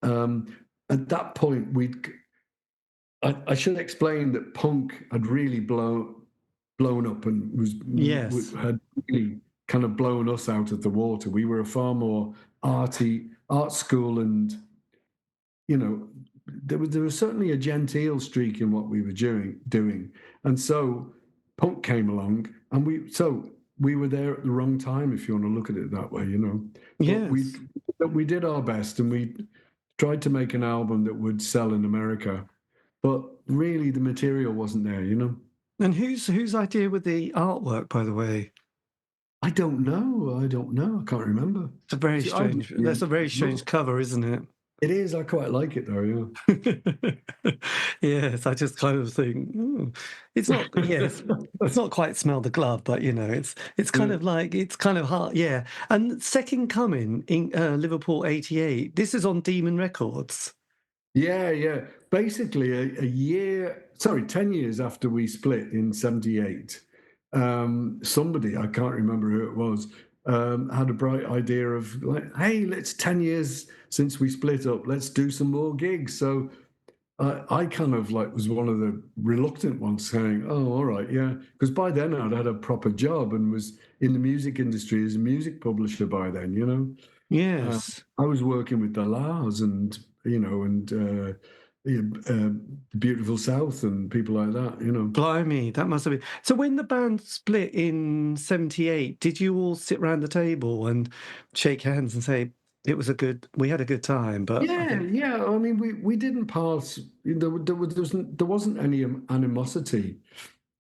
at that point, I should explain that punk had really blown up and had really kind of blown us out of the water. We were a far more art school, and you know, there was certainly a genteel streak in what we were doing, and so punk came along, and we were there at the wrong time, if you want to look at it that way, you know.
Yes.
But we did our best, and we tried to make an album that would sell in America, but really the material wasn't there, you know.
And whose idea with the artwork, by the way?
I don't know. I can't remember.
It's a very strange. That's a very strange cover, isn't it?
It is. I quite like it though. Yeah.
Yes, I just kind of think it's not. Yes, it's not quite smell the glove, but you know, it's kind of like it's kind of hard. Yeah. And Second Coming in Liverpool '88. This is on Demon Records.
Yeah. Basically, a year. Sorry, 10 years after we split in '78. Somebody, I can't remember who it was, had a bright idea of like, hey, let's 10 years since we split up, let's do some more gigs. So I kind of like was one of the reluctant ones saying, oh, all right, yeah. Because by then I'd had a proper job and was in the music industry as a music publisher by then, you know.
Yes.
I was working with the La's and, you know, and Beautiful South and people like that, you know.
Blimey, that must have been. So when the band split in '78, did you all sit around the table and shake hands and say we had a good time? But
yeah. I mean, we didn't pass. There wasn't any animosity.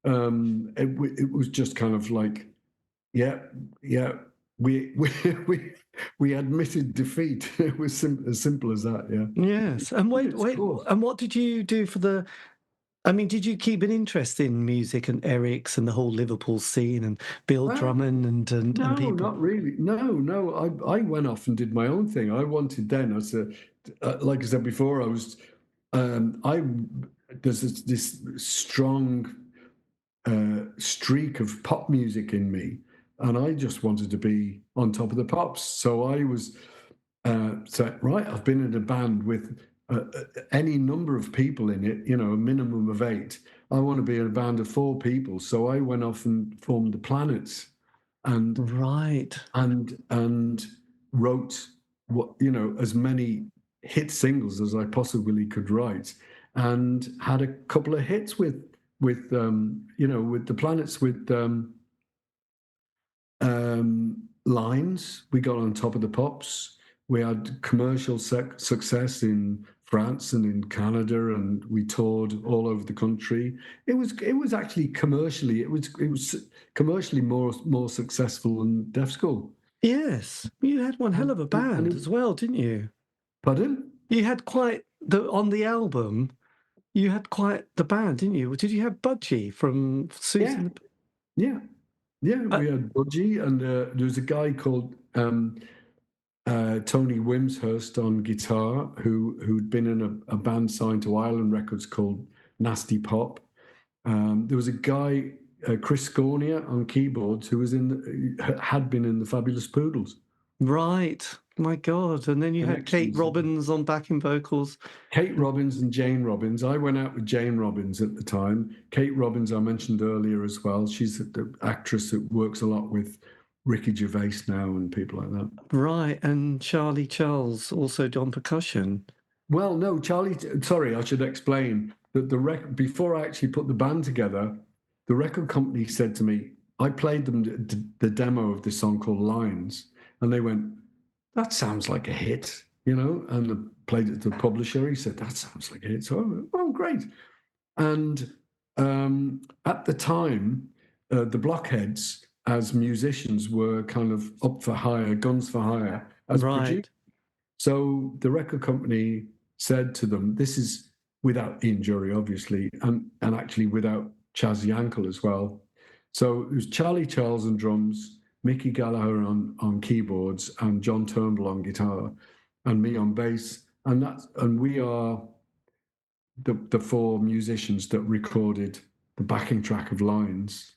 It was just kind of like, yeah. We admitted defeat. It was as simple as that. Yeah.
Yes. And wait. And what did you do for the? I mean, did you keep an interest in music and Eric's and the whole Liverpool scene and Bill Drummond and people?
No, not really. No. I went off and did my own thing. I wanted then, like I said before, I was, there's this strong streak of pop music in me, and I just wanted to be on top of the pops. So I was said, right, I've been in a band with any number of people in it, you know, a minimum of 8. I want to be in a band of 4 people. So I went off and formed the Planets and wrote what, you know, as many hit singles as I possibly could write, and had a couple of hits with you know, with the Planets, with Lines. We got on top of the pops. We had commercial success in France and in Canada, and we toured all over the country. It was actually commercially, it was commercially more successful than Deaf School.
Yes, you had one hell of a band as well, didn't you?
Pardon?
You had quite on the album. You had quite the band, didn't you? Did you have Budgie from Susan?
Yeah. We had Budgie, and there was a guy called Tony Wimshurst on guitar, who'd been in a band signed to Island Records called Nasty Pop. There was a guy, Chris Scornia, on keyboards, who had been in the Fabulous Poodles.
Right, my God! And then you had Kate Robbins on backing vocals.
Kate Robbins and Jane Robbins. I went out with Jane Robbins at the time. Kate Robbins, I mentioned earlier as well. She's the actress that works a lot with Ricky Gervais now and people like that.
Right, and Charlie Charles also on percussion.
Well, no, Charlie. Sorry, I should explain that before I actually put the band together, the record company said to me, I played them the demo of this song called Lines, and they went, "That sounds like a hit," And I played it to the publisher. He said, "That sounds like a hit." So, oh, great. And at the time, the Blockheads, as musicians, were kind of up for hire, guns for hire, as producers. So the record company said to them, this is without Ian Jury, obviously, and actually without Chaz Yankel as well. So it was Charlie Charles on drums, Mickey Gallagher on keyboards, and John Turnbull on guitar, and me on bass. And we are the four musicians that recorded the backing track of Lines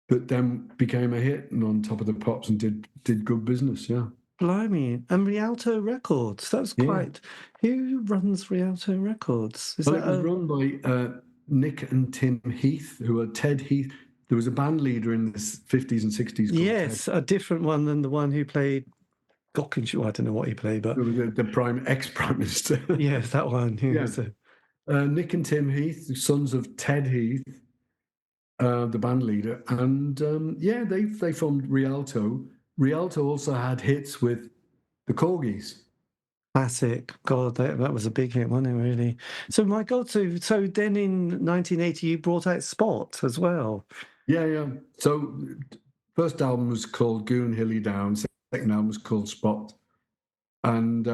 that then became a hit and on Top of the Pops and did good business, yeah.
Blimey. And Rialto Records, that's quite... Yeah. Who runs Rialto Records?
It was run by Nick and Tim Heath, who are Ted Heath. There was a band leader in the 50s and 60s called
Yes, Ted. A different one than the one who played Gockenshire. I don't know what he played, but...
The ex-prime minister.
Yes, that one.
Yeah. Nick and Tim Heath, sons of Ted Heath, the band leader. And, they formed Rialto. Rialto also had hits with the Corgis.
Classic. God, that was a big hit, wasn't it, really? So, my God, so then in 1980, you brought out Spot as well.
Yeah. So, first album was called Goon Hilly Down. Second album was called Spot. And,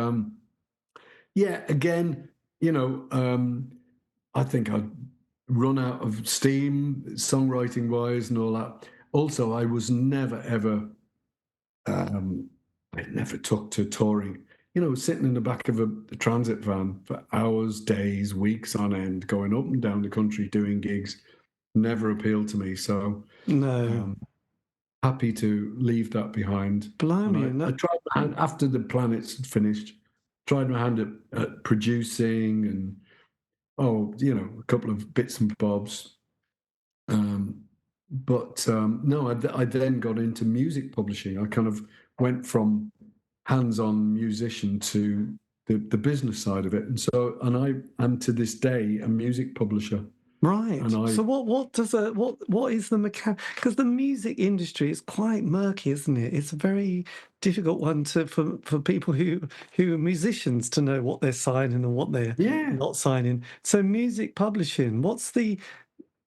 again, I think I'd run out of steam, songwriting-wise and all that. Also, I was never, ever... I never took to touring. Sitting in the back of a transit van for hours, days, weeks on end, going up and down the country doing gigs, never appealed to me. So,
no,
happy to leave that behind.
Blimey!
I tried my hand after the Planets had finished. Tried my hand at producing and a couple of bits and bobs. But no, I then got into music publishing. I kind of went from hands-on musician to the business side of it, and I am to this day a music publisher.
Right. So what is the mechanic? Because the music industry is quite murky, isn't it? It's a very difficult one for people who are musicians to know what they're signing and what they're not signing. So music publishing, what's the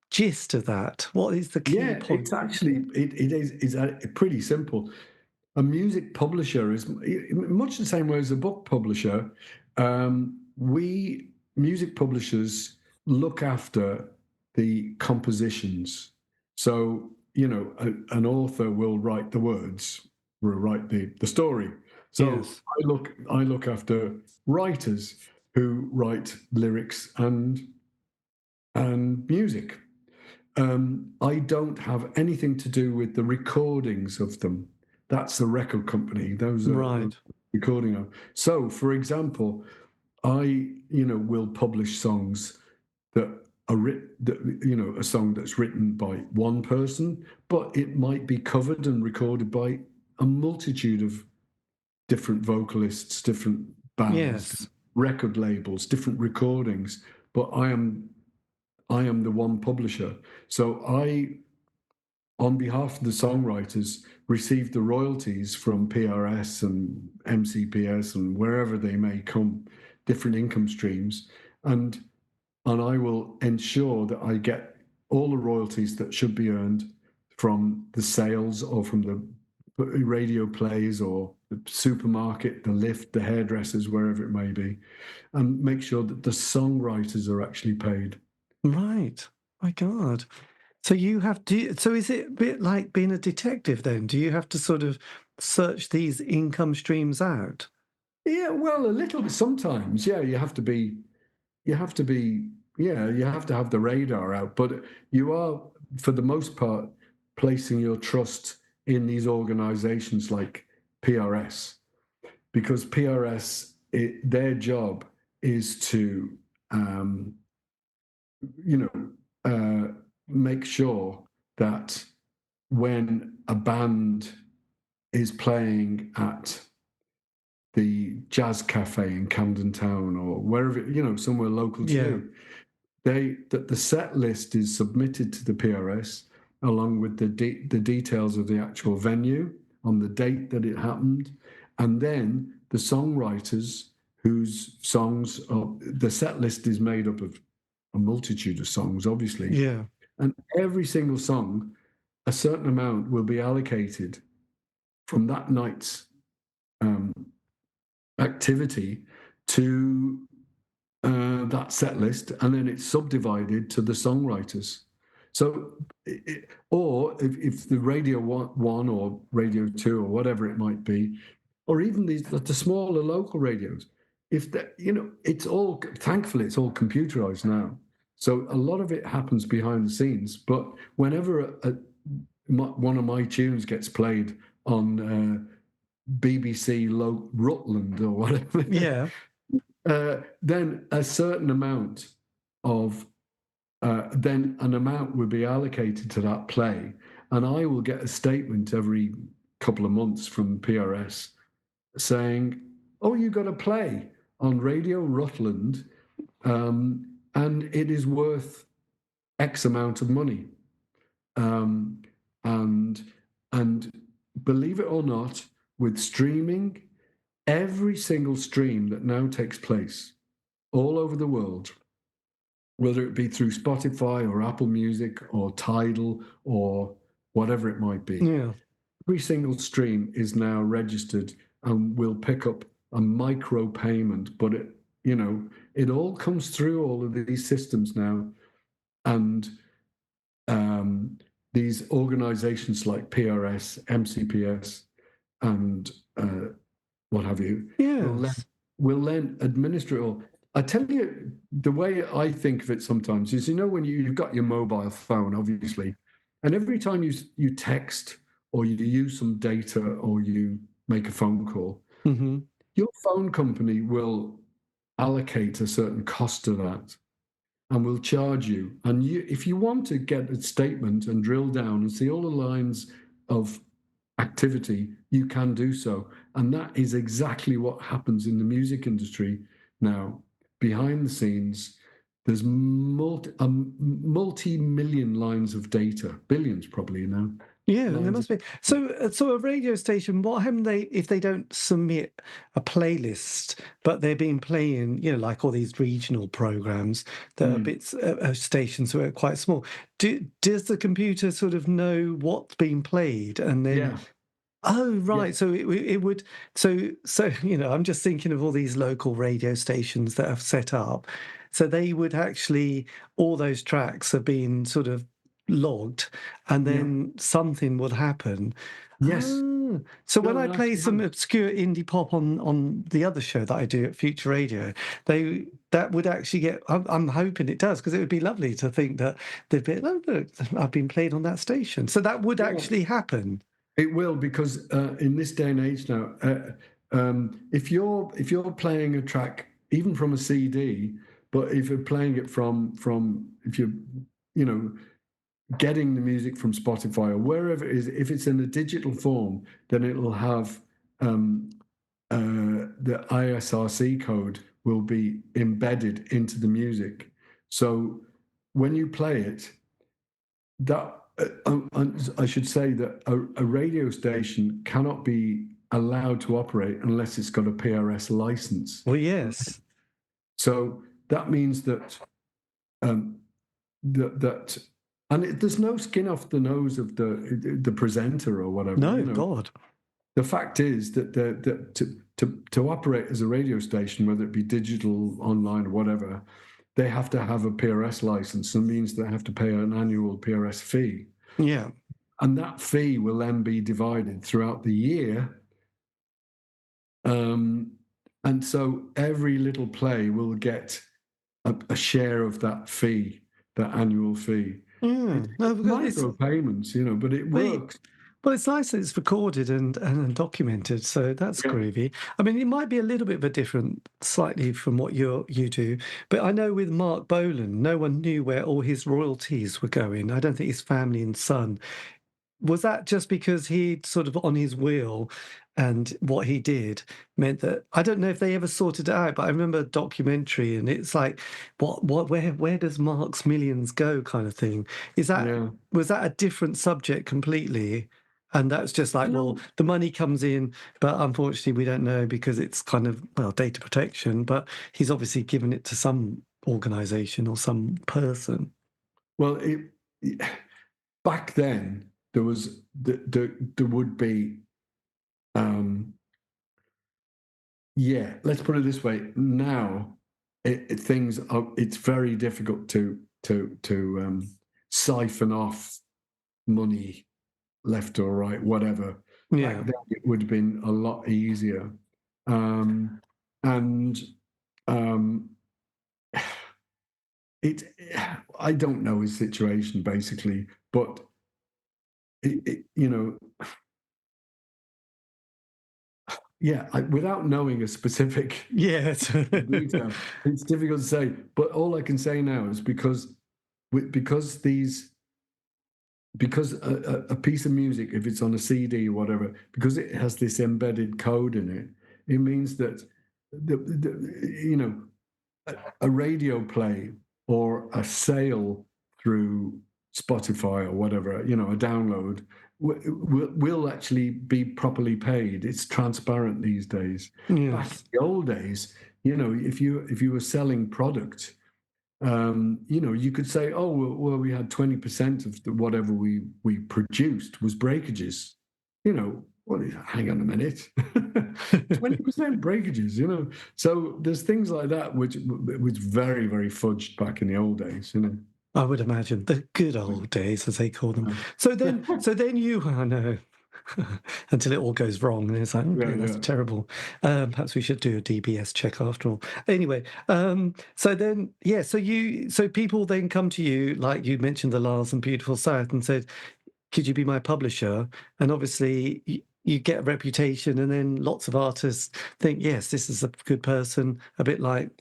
gist of that? What is the key point?
It's actually it's pretty simple. A music publisher is much the same way as a book publisher. We music publishers look after the compositions. So an author will write the words, will write the story. So yes. I look after writers who write lyrics and music. I don't have anything to do with the recordings of them. That's the record company. Those are recording of. So, for example, I will publish songs that are a song that's written by one person, but it might be covered and recorded by a multitude of different vocalists, different bands, record labels, different recordings. But I am the one publisher. So I, on behalf of the songwriters, receive the royalties from PRS and MCPS and wherever they may come, different income streams. And I will ensure that I get all the royalties that should be earned from the sales or from the radio plays or the supermarket, the lift, the hairdressers, wherever it may be, and make sure that the songwriters are actually paid.
Right. My God. So so is it a bit like being a detective then? Do you have to sort of search these income streams out?
Yeah, well, a little bit sometimes. Yeah, you have to have the radar out, but you are, for the most part, placing your trust in these organizations like PRS, because PRS, their job is to make sure that when a band is playing at the Jazz Cafe in Camden Town or wherever, somewhere local to you, the set list is submitted to the PRS along with the details of the actual venue on the date that it happened, and then the songwriters whose songs the set list is made up of a multitude of songs, obviously.
Yeah.
And every single song, a certain amount will be allocated from that night's activity to that set list, and then it's subdivided to the songwriters. So, or if the Radio 1 or Radio 2 or whatever it might be, or even the smaller local radios, if it's all, thankfully, it's all computerized now. So a lot of it happens behind the scenes. But whenever one of my tunes gets played on BBC Rutland or whatever, then a certain amount of then an amount will be allocated to that play, and I will get a statement every couple of months from PRS saying, "Oh, you got a play on Radio Rutland, and it is worth X amount of money." And believe it or not, with streaming, every single stream that now takes place all over the world, whether it be through Spotify or Apple Music or Tidal or whatever it might be, every single stream is now registered and will pick up a micro payment, but it all comes through all of these systems now, and these organizations like PRS, MCPS, and what have you, will then administer it all. I tell you, the way I think of it sometimes is, when you've got your mobile phone, obviously, and every time you text or you use some data or you make a phone call, your phone company will allocate a certain cost to that and will charge you. And if you want to get a statement and drill down and see all the lines of activity, you can do so. And that is exactly what happens in the music industry now. Behind the scenes, there's multi-million lines of data, billions probably now.
Yeah, there must be. So a radio station, what happens if they don't submit a playlist, but they've been playing, like all these regional programs that are bits of stations who are quite small? Does the computer sort of know what's being played and then?
Yeah.
Oh, right. Yeah. So it would. So I'm just thinking of all these local radio stations that have set up. So they would actually, all those tracks are being sort of logged, and then something would happen.
Yes.
So when I play some obscure indie pop on the other show that I do at Future Radio, that would actually get. I'm hoping it does, because it would be lovely to think that they'd be, oh look, I've been played on that station. So that would actually happen.
It will, because in this day and age now, if you're playing a track even from a CD, but if you're playing it from if you're getting the music from Spotify or wherever it is, if it's in a digital form, then it'll have the ISRC code will be embedded into the music. So when you play it, that I should say that a radio station cannot be allowed to operate unless it's got a PRS license.
Well, yes.
So that means that there's no skin off the nose of the presenter or whatever.
No, God.
The fact is that to operate as a radio station, whether it be digital, online, or whatever, they have to have a PRS license, and means they have to pay an annual PRS fee.
Yeah.
And that fee will then be divided throughout the year. And so every little play will get a share of that fee, that annual fee. Micro payments, but it works.
Well, it's nice that it's recorded and documented, so that's groovy. I mean, it might be a little bit of a different, slightly from what you do, but I know with Mark Bolan, no one knew where all his royalties were going. I don't think his family and son was that just because he'd sort of on his wheel and what he did meant that, I don't know if they ever sorted it out, but I remember a documentary and it's like, where does Mark's millions go kind of thing?
Yeah.
Was that a different subject completely? And that's just like, well,
No.
the money comes in, but unfortunately we don't know because it's kind of, well, data protection, but he's obviously given it to some organization or some person.
Well, back then there was there would be yeah. Let's put it this way. Now things are. It's very difficult to siphon off money left or right, whatever. Back
Yeah.
then it would have been a lot easier. And um, it I don't know his situation basically, but you know, yeah, without knowing a specific
Yeah.
detail, it's difficult to say. But all I can say now is because a piece of music, if it's on a CD or whatever, because it has this embedded code in it, it means that you know, a radio play or a sale through Spotify or whatever, you know, a download will actually be properly paid. It's transparent these days. Back in
Yes.
the old days, you know, if you were selling product, you know, you could say, oh, well we had 20% of whatever we produced was breakages. You know, well, hang on a minute, 20% breakages. You know, so there's things like that which was very very fudged back in the old days. You know.
I would imagine the good old days, as they call them. So then you, I know, until it all goes wrong, and it's like,
Yeah,
okay, that's
yeah.
terrible. Perhaps we should do a DBS check after all. Anyway, so then, yeah, so people then come to you, like you mentioned, the Lars and Beautiful South, and said, could you be my publisher? And obviously, you get a reputation, and then lots of artists think, yes, this is a good person, a bit like.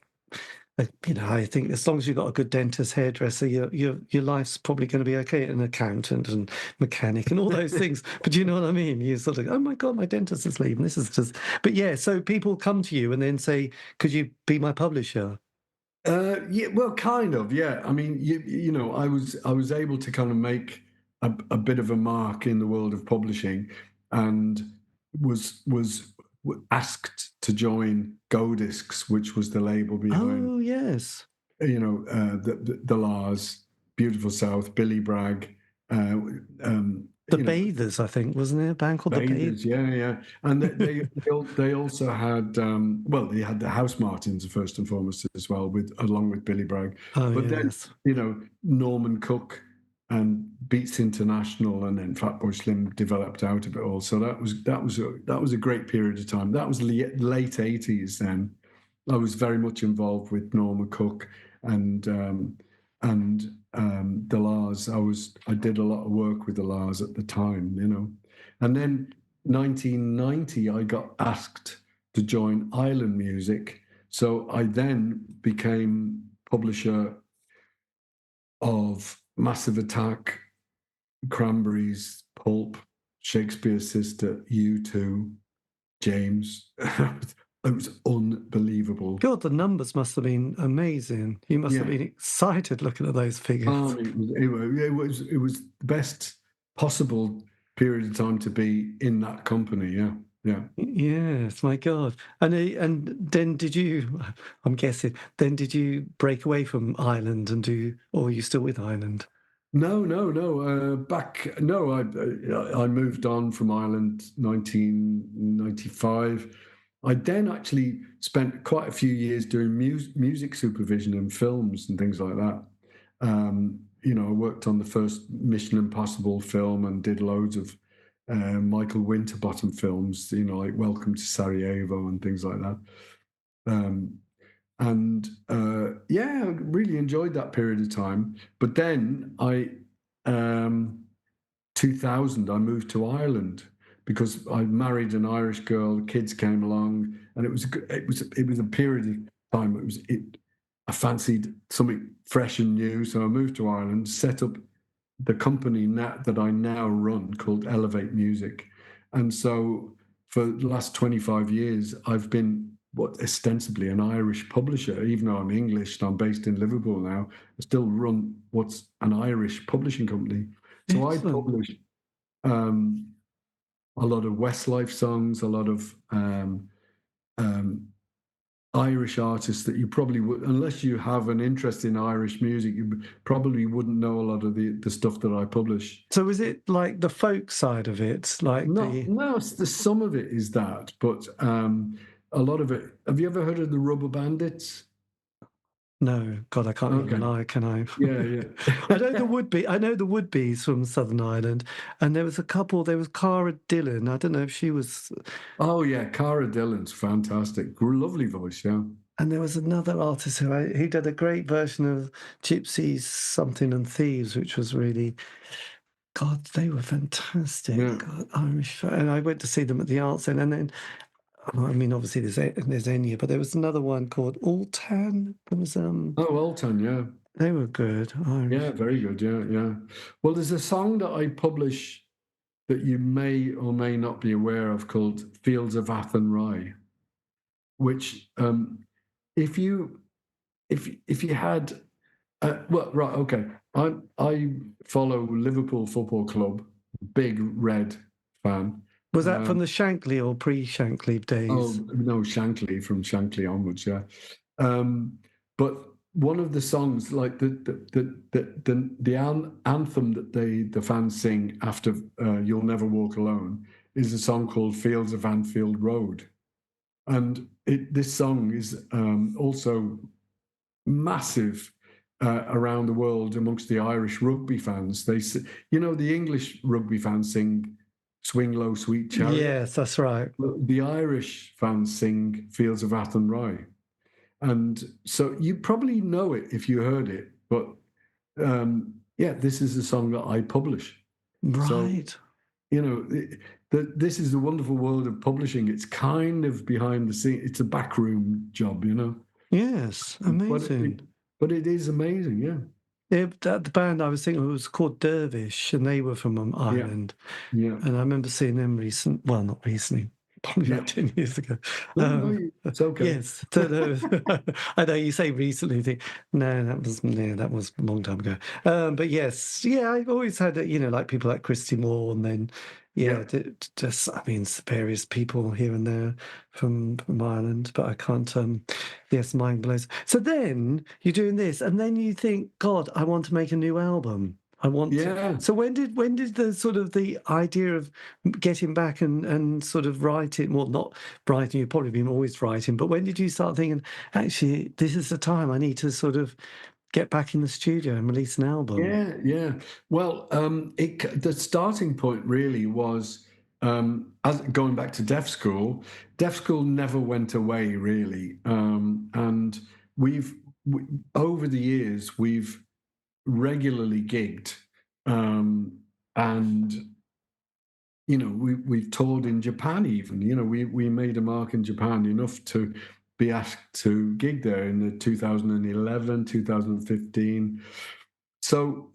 You know, I think as long as you've got a good dentist, hairdresser, your life's probably going to be okay. An accountant and mechanic and all those things. But you know what I mean? You sort of, oh my God, my dentist is leaving. This is just. But yeah, so people come to you and then say, "Could you be my publisher?"
Yeah, well, kind of, yeah. I mean, you know, I was able to kind of make a bit of a mark in the world of publishing, and was asked to join Go Discs, which was the label behind,
Oh yes,
you know, the Lars, Beautiful South, Billy Bragg, uh,
the
you know,
Bathers, I think, wasn't there a band called the Bathers?
Bathers, yeah, yeah, and they also had well, they had the House Martins first and foremost as well, with along with Billy Bragg,
Oh
but then
yes,
you know Norman Cook and Beats International, and then Fatboy Slim developed out of it all. So that was a great period of time. That was late '80s. Then I was very much involved with Norman Cook and the Lars. I did a lot of work with the Lars at the time, you know. And then 1990, I got asked to join Island Music. So I then became publisher of Massive Attack, Cranberries, Pulp, Shakespeare's Sister, U2, James. It was unbelievable.
God, the numbers must have been amazing. You must have
Yeah.
been excited looking at those figures.
It was the best possible period of time to be in that company. Yeah, yeah.
Yes, my God. And then did you, I'm guessing, then did you break away from Ireland and do, or are you still with Ireland?
No, no, no. No. I moved on from Ireland 1995. I then actually spent quite a few years doing music supervision in films and things like that. You know, I worked on the first Mission Impossible film and did loads of Michael Winterbottom films. You know, like Welcome to Sarajevo and things like that. Um, and yeah, I really enjoyed that period of time. But then 2000, I moved to Ireland because I married an Irish girl. Kids came along, and it was a period of time. I fancied something fresh and new, so I moved to Ireland, set up the company that I now run called Elevate Music. And so for the last 25 years, I've been ostensibly an Irish publisher, even though I'm English and I'm based in Liverpool now. I still run what's an Irish publishing company. So I
Excellent.
publish a lot of Westlife songs, a lot of Irish artists that you probably would, unless you have an interest in Irish music, you probably wouldn't know a lot of the stuff that I publish.
So is it like the folk side of it? Like
No, some of it is that, but a lot of it. Have you ever heard of the Rubber Bandits?
No, God, I can't even lie, can I?
Yeah.
I know the Woodbees from Southern Ireland, and there was a couple. There was Cara Dillon. I don't know if she was.
Oh yeah, Cara Dillon's fantastic, lovely voice. Yeah.
And there was another artist who did a great version of Gypsies, Something and Thieves, which was really, God, they were fantastic.
Yeah.
God, Irish, and I went to see them at the Arts End, and then. I mean, obviously, there's Enya, but there was another one called Altan. There was
Oh, Altan, yeah.
They were good. Irish.
Yeah, very good. Yeah. Well, there's a song that I publish that you may or may not be aware of called Fields of Athenry, which if you had well, right, okay. I follow Liverpool Football Club, big red fan.
Was that from the Shankly or pre-Shankly days?
Oh no, Shankly, from Shankly onwards, yeah. But one of the songs, like the anthem that the fans sing after "You'll Never Walk Alone," is a song called "Fields of Anfield Road," and this song is also massive around the world amongst the Irish rugby fans. The English rugby fans sing "Swing Low, Sweet Chariot."
Yes, that's right.
The Irish fans sing "Fields of Athenry." And so you probably know it if you heard it, but this is a song that I publish.
Right.
So, this is the wonderful world of publishing. It's kind of behind the scenes. It's a backroom job,
Yes, amazing.
But it is amazing, yeah.
The band I was thinking of was called Dervish, and they were from Ireland.
Yeah.
And I remember seeing them not recently, probably about 10 years ago.
It's okay.
Yes. I know you say recently, think, that was a long time ago. But yes, I've always had, like people like Christy Moore, and then, various people here and there from Ireland, but I can't, mind blows. So then you're doing this, and then you think, God, I want to make a new album. I want to. So when did the sort of the idea of getting back and sort of writing, well, not writing, you've probably been always writing, but when did you start thinking, actually, this is the time I need to sort of get back in the studio and release an album?
Yeah. Well, the starting point really was going back to Deaf School. Deaf School never went away, really. And over the years, we've regularly gigged, and we've toured in Japan even. We made a mark in Japan enough to be asked to gig there in the 2011, 2015. So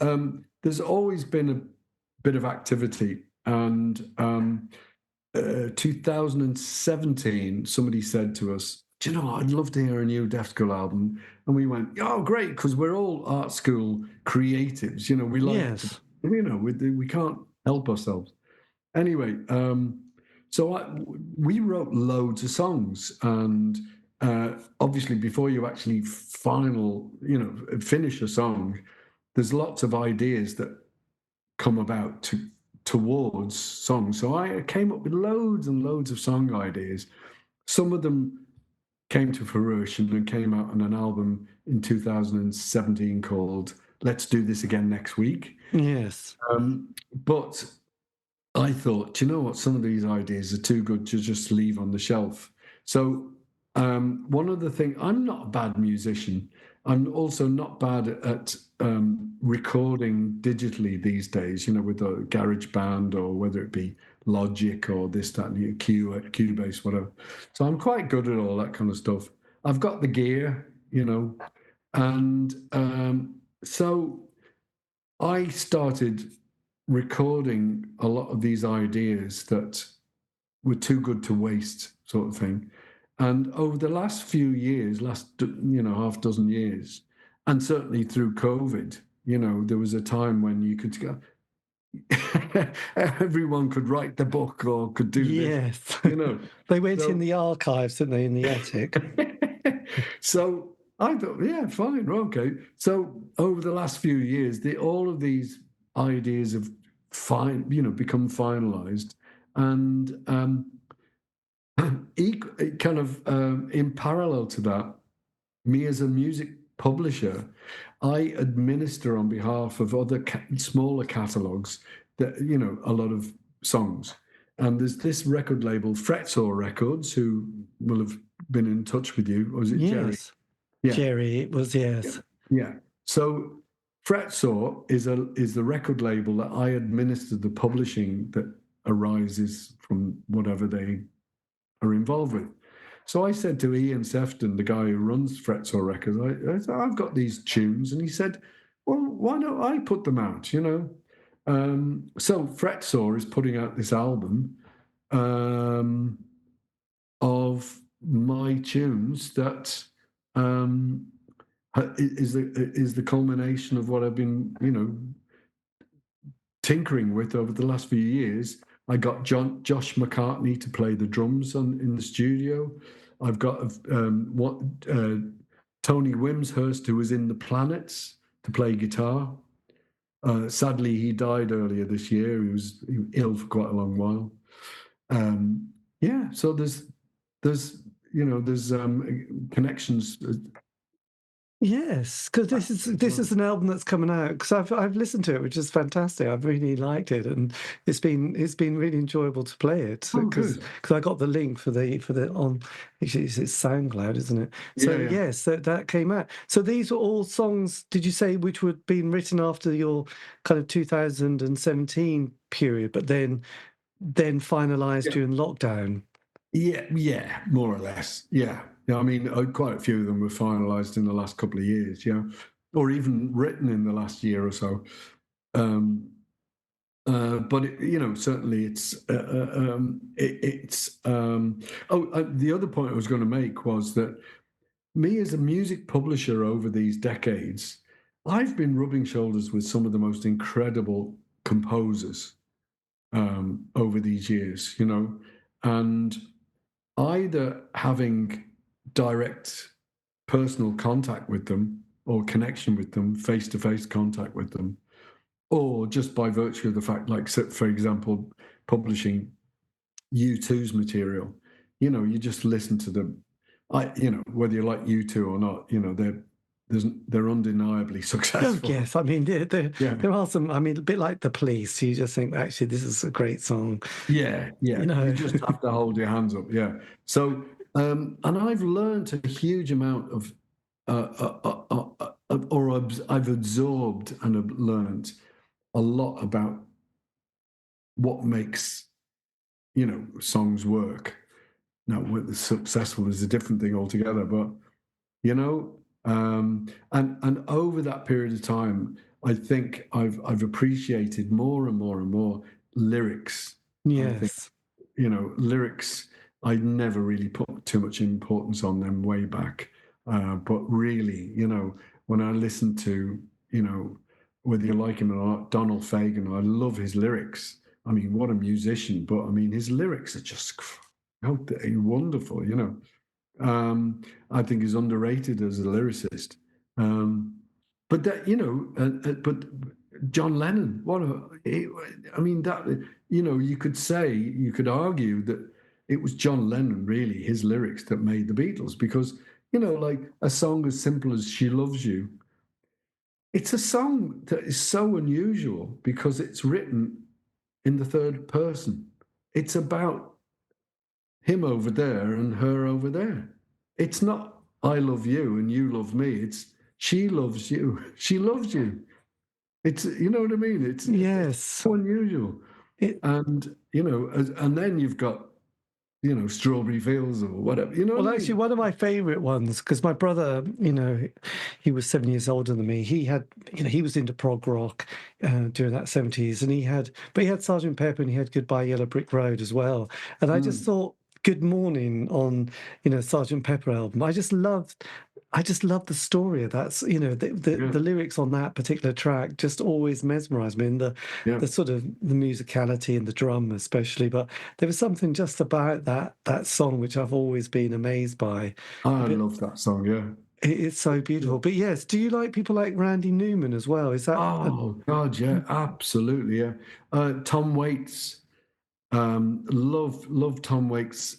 there's always been a bit of activity. And 2017, somebody said to us, "Do you know what? I'd love to hear a new Deaf School album." And we went, "Oh, great," because we're all art school creatives. We like,
yes.
We can't help ourselves. Anyway, so we wrote loads of songs, and obviously before you actually finish a song, there's lots of ideas that come about towards songs. So I came up with loads and loads of song ideas. Some of them came to fruition and came out on an album in 2017 called "Let's Do This Again Next Week."
Yes.
But I thought, you know what, some of these ideas are too good to just leave on the shelf. So one of the things, I'm not a bad musician. I'm also not bad at recording digitally these days, with a garage band, or whether it be Logic or this, that, and Cubase, whatever. So I'm quite good at all that kind of stuff. I've got the gear, and so I started recording a lot of these ideas that were too good to waste, sort of thing. And over the last few years, half dozen years, and certainly through COVID, there was a time when you could go, everyone could write the book or could do
Yes.
this,
They went in the archives, didn't they, in the attic?
So I thought, yeah, fine, okay. So over the last few years, all of these ideas have become finalized, and kind of in parallel to that, me as a music publisher, I administer on behalf of other smaller catalogs that a lot of songs. And there's this record label, Fretsaw Records, who will have been in touch with you. Or was it Jerry?
Yeah. Jerry, it was, yes.
Yeah. So Fretsaw is the record label that I administer the publishing that arises from whatever they are involved with. So I said to Ian Sefton, the guy who runs Fretsaw Records, I said, I've got these tunes. And he said, well, why don't I put them out, So Fretsaw is putting out this album of my tunes that is the culmination of what I've been, tinkering with over the last few years. I got Josh McCartney to play the drums in the studio. I've got Tony Wimshurst, who was in the Planets, to play guitar. Sadly, he died earlier this year. He was ill for quite a long while. So there's connections.
Yes, because this is an album that's coming out, because I've listened to it, which is fantastic. I've really liked it, and it's been really enjoyable to play it, because I got the link for the on, actually it's SoundCloud, isn't it? So yes, that came out. So these were all songs, did you say, which were being written after your kind of 2017 period, but then finalized during lockdown?
Yeah, more or less. Yeah. I mean, quite a few of them were finalised in the last couple of years, or even written in the last year or so. But certainly it's. The other point I was going to make was that me as a music publisher over these decades, I've been rubbing shoulders with some of the most incredible composers over these years, and either having direct personal contact with them or connection with them, face-to-face contact with them, or just by virtue of the fact, like, for example, publishing U2's material, you just listen to them. Whether you like U2 or not, they're undeniably successful.
Oh, yes, I mean, there are some, I mean, a bit like The Police, you just think, actually, this is a great song.
Yeah. You just have to hold your hands up, yeah. So, and I've learned a huge amount of, I've absorbed and have learned a lot about what makes, songs work. Now, whether successful is a different thing altogether, but, and over that period of time, I think I've appreciated more and more and more lyrics.
Yes.
I think, lyrics, I never really put too much importance on them way back. But really, when I listen to, whether you like him or not, Donald Fagen, I love his lyrics. I mean, what a musician, but I mean, his lyrics are just wonderful, I think he's underrated as a lyricist. But that, but John Lennon, you could argue that it was John Lennon, really, his lyrics that made the Beatles, because, like a song as simple as She Loves You, it's a song that is so unusual because it's written in the third person. It's about him over there and her over there. It's not I love you and you love me. It's she loves you. She loves you. It's, you know what I mean? It's so unusual. And then you've got, Strawberry Fields or whatever. You know
Well,
what I
actually,
mean?
one of my favourite ones, because my brother, he was 7 years older than me. He had, he was into prog rock during that 70s, and he had Sergeant Pepper and he had Goodbye Yellow Brick Road as well. And I just thought Good Morning on, Sergeant Pepper album. I just loved the story of that. The lyrics on that particular track just always mesmerised me, and the sort of the musicality and the drum especially. But there was something just about that song which I've always been amazed by.
I love that song. Yeah.
It's so beautiful. But yes, do you like people like Randy Newman as well? Is that
Oh God, yeah, absolutely, yeah. Tom Waits, love Tom Waits.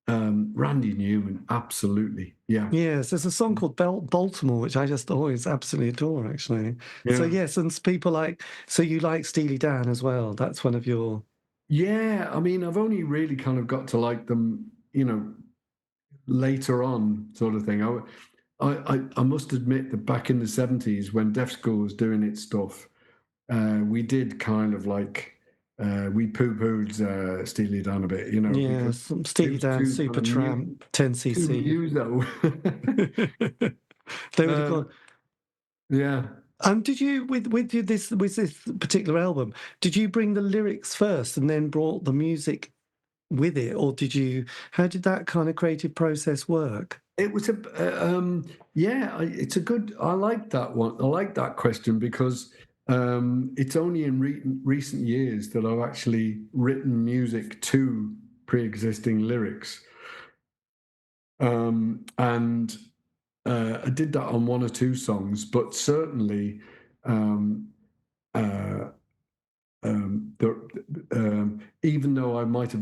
Randy Newman, absolutely, yeah,
Yes, there's a song called Baltimore, which I just always absolutely adore, actually.
yeah,
So yes, and people so you like Steely Dan as well. That's one of your...
yeah. I mean, I've only really kind of got to like them, later on, sort of thing. I must admit that back in the 70s, when Def School was doing its stuff, we did kind of like we poo-pooed Steely Dan a bit,
Yeah,
because
some
it
Steely
was
Dan,
too kind of
Supertramp,
too
10cc.
muso.
They would have gone.
Yeah.
Did you with this particular album? Did you bring the lyrics first and then brought the music with it, or How did that kind of creative process work?
It was it's a good. I like that one. I like that question because it's only in recent years that I've actually written music to pre-existing lyrics, and I did that on one or two songs, but certainly um, uh, even though I might have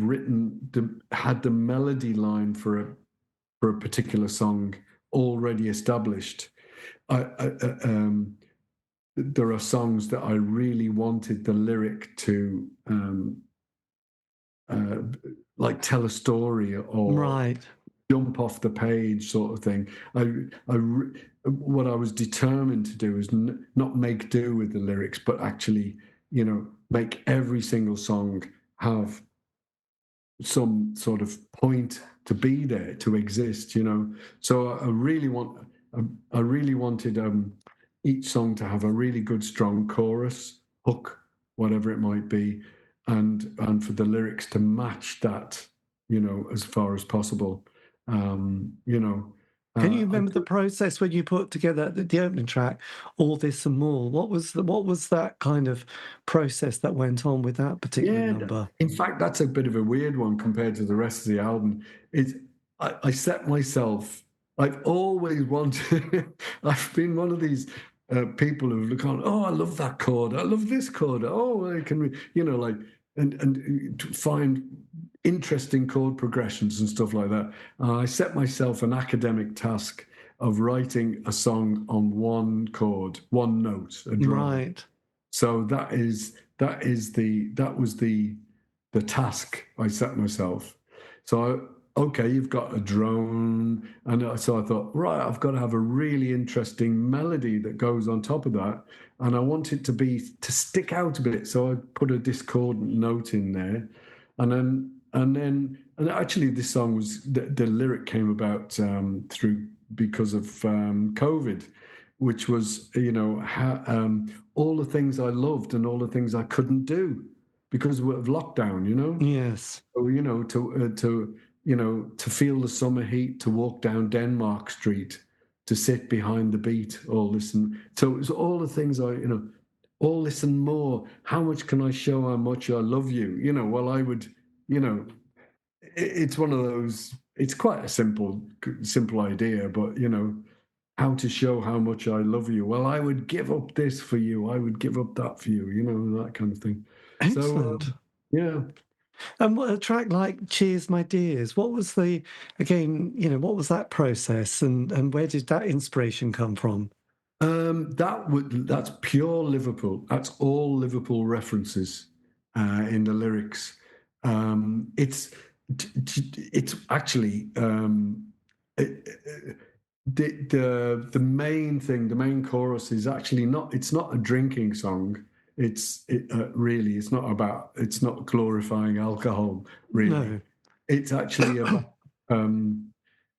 had the melody line for a particular song already established, there are songs that I really wanted the lyric to like tell a story or
Right.
jump off the page, sort of thing. What I was determined to do is not make do with the lyrics, but actually, make every single song have some sort of point to be there, to exist. So I really wanted each song to have a really good, strong chorus, hook, whatever it might be, and for the lyrics to match that, as far as possible.
Can you remember the process when you put together the opening track, All This and More? What was that kind of process that went on with that particular number?
In fact, that's a bit of a weird one compared to the rest of the album. I set myself. I've always wanted. I've been one of these people who've gone, oh, I love that chord. I love this chord. Oh, I can, and to find interesting chord progressions and stuff like that. I set myself an academic task of writing a song on one chord, one note, a drum.
Right.
So that was the task I set myself. So okay, you've got a drone, and so I thought, right, I've got to have a really interesting melody that goes on top of that, and I want it to stick out a bit. So I put a discordant note in there, and actually this song was the lyric came about because of COVID, which was all the things I loved and all the things I couldn't do because of lockdown.
Yes.
So to feel the summer heat, to walk down Denmark Street, to sit behind the beat, all listen. So it was all the things all listen more. How much can I show how much I love you? Well, I would, it's one of those, it's quite a simple idea, but, how to show how much I love you. Well, I would give up this for you. I would give up that for you, that kind of thing.
Excellent.
So, yeah.
And what a track like Cheers, My Dears, what was what was that process and where did that inspiration come from?
That's pure Liverpool. That's all Liverpool references in the lyrics. It's actually the main thing. The main chorus is actually not. It's not a drinking song. really, it's not glorifying alcohol, really.
No.
It's actually about,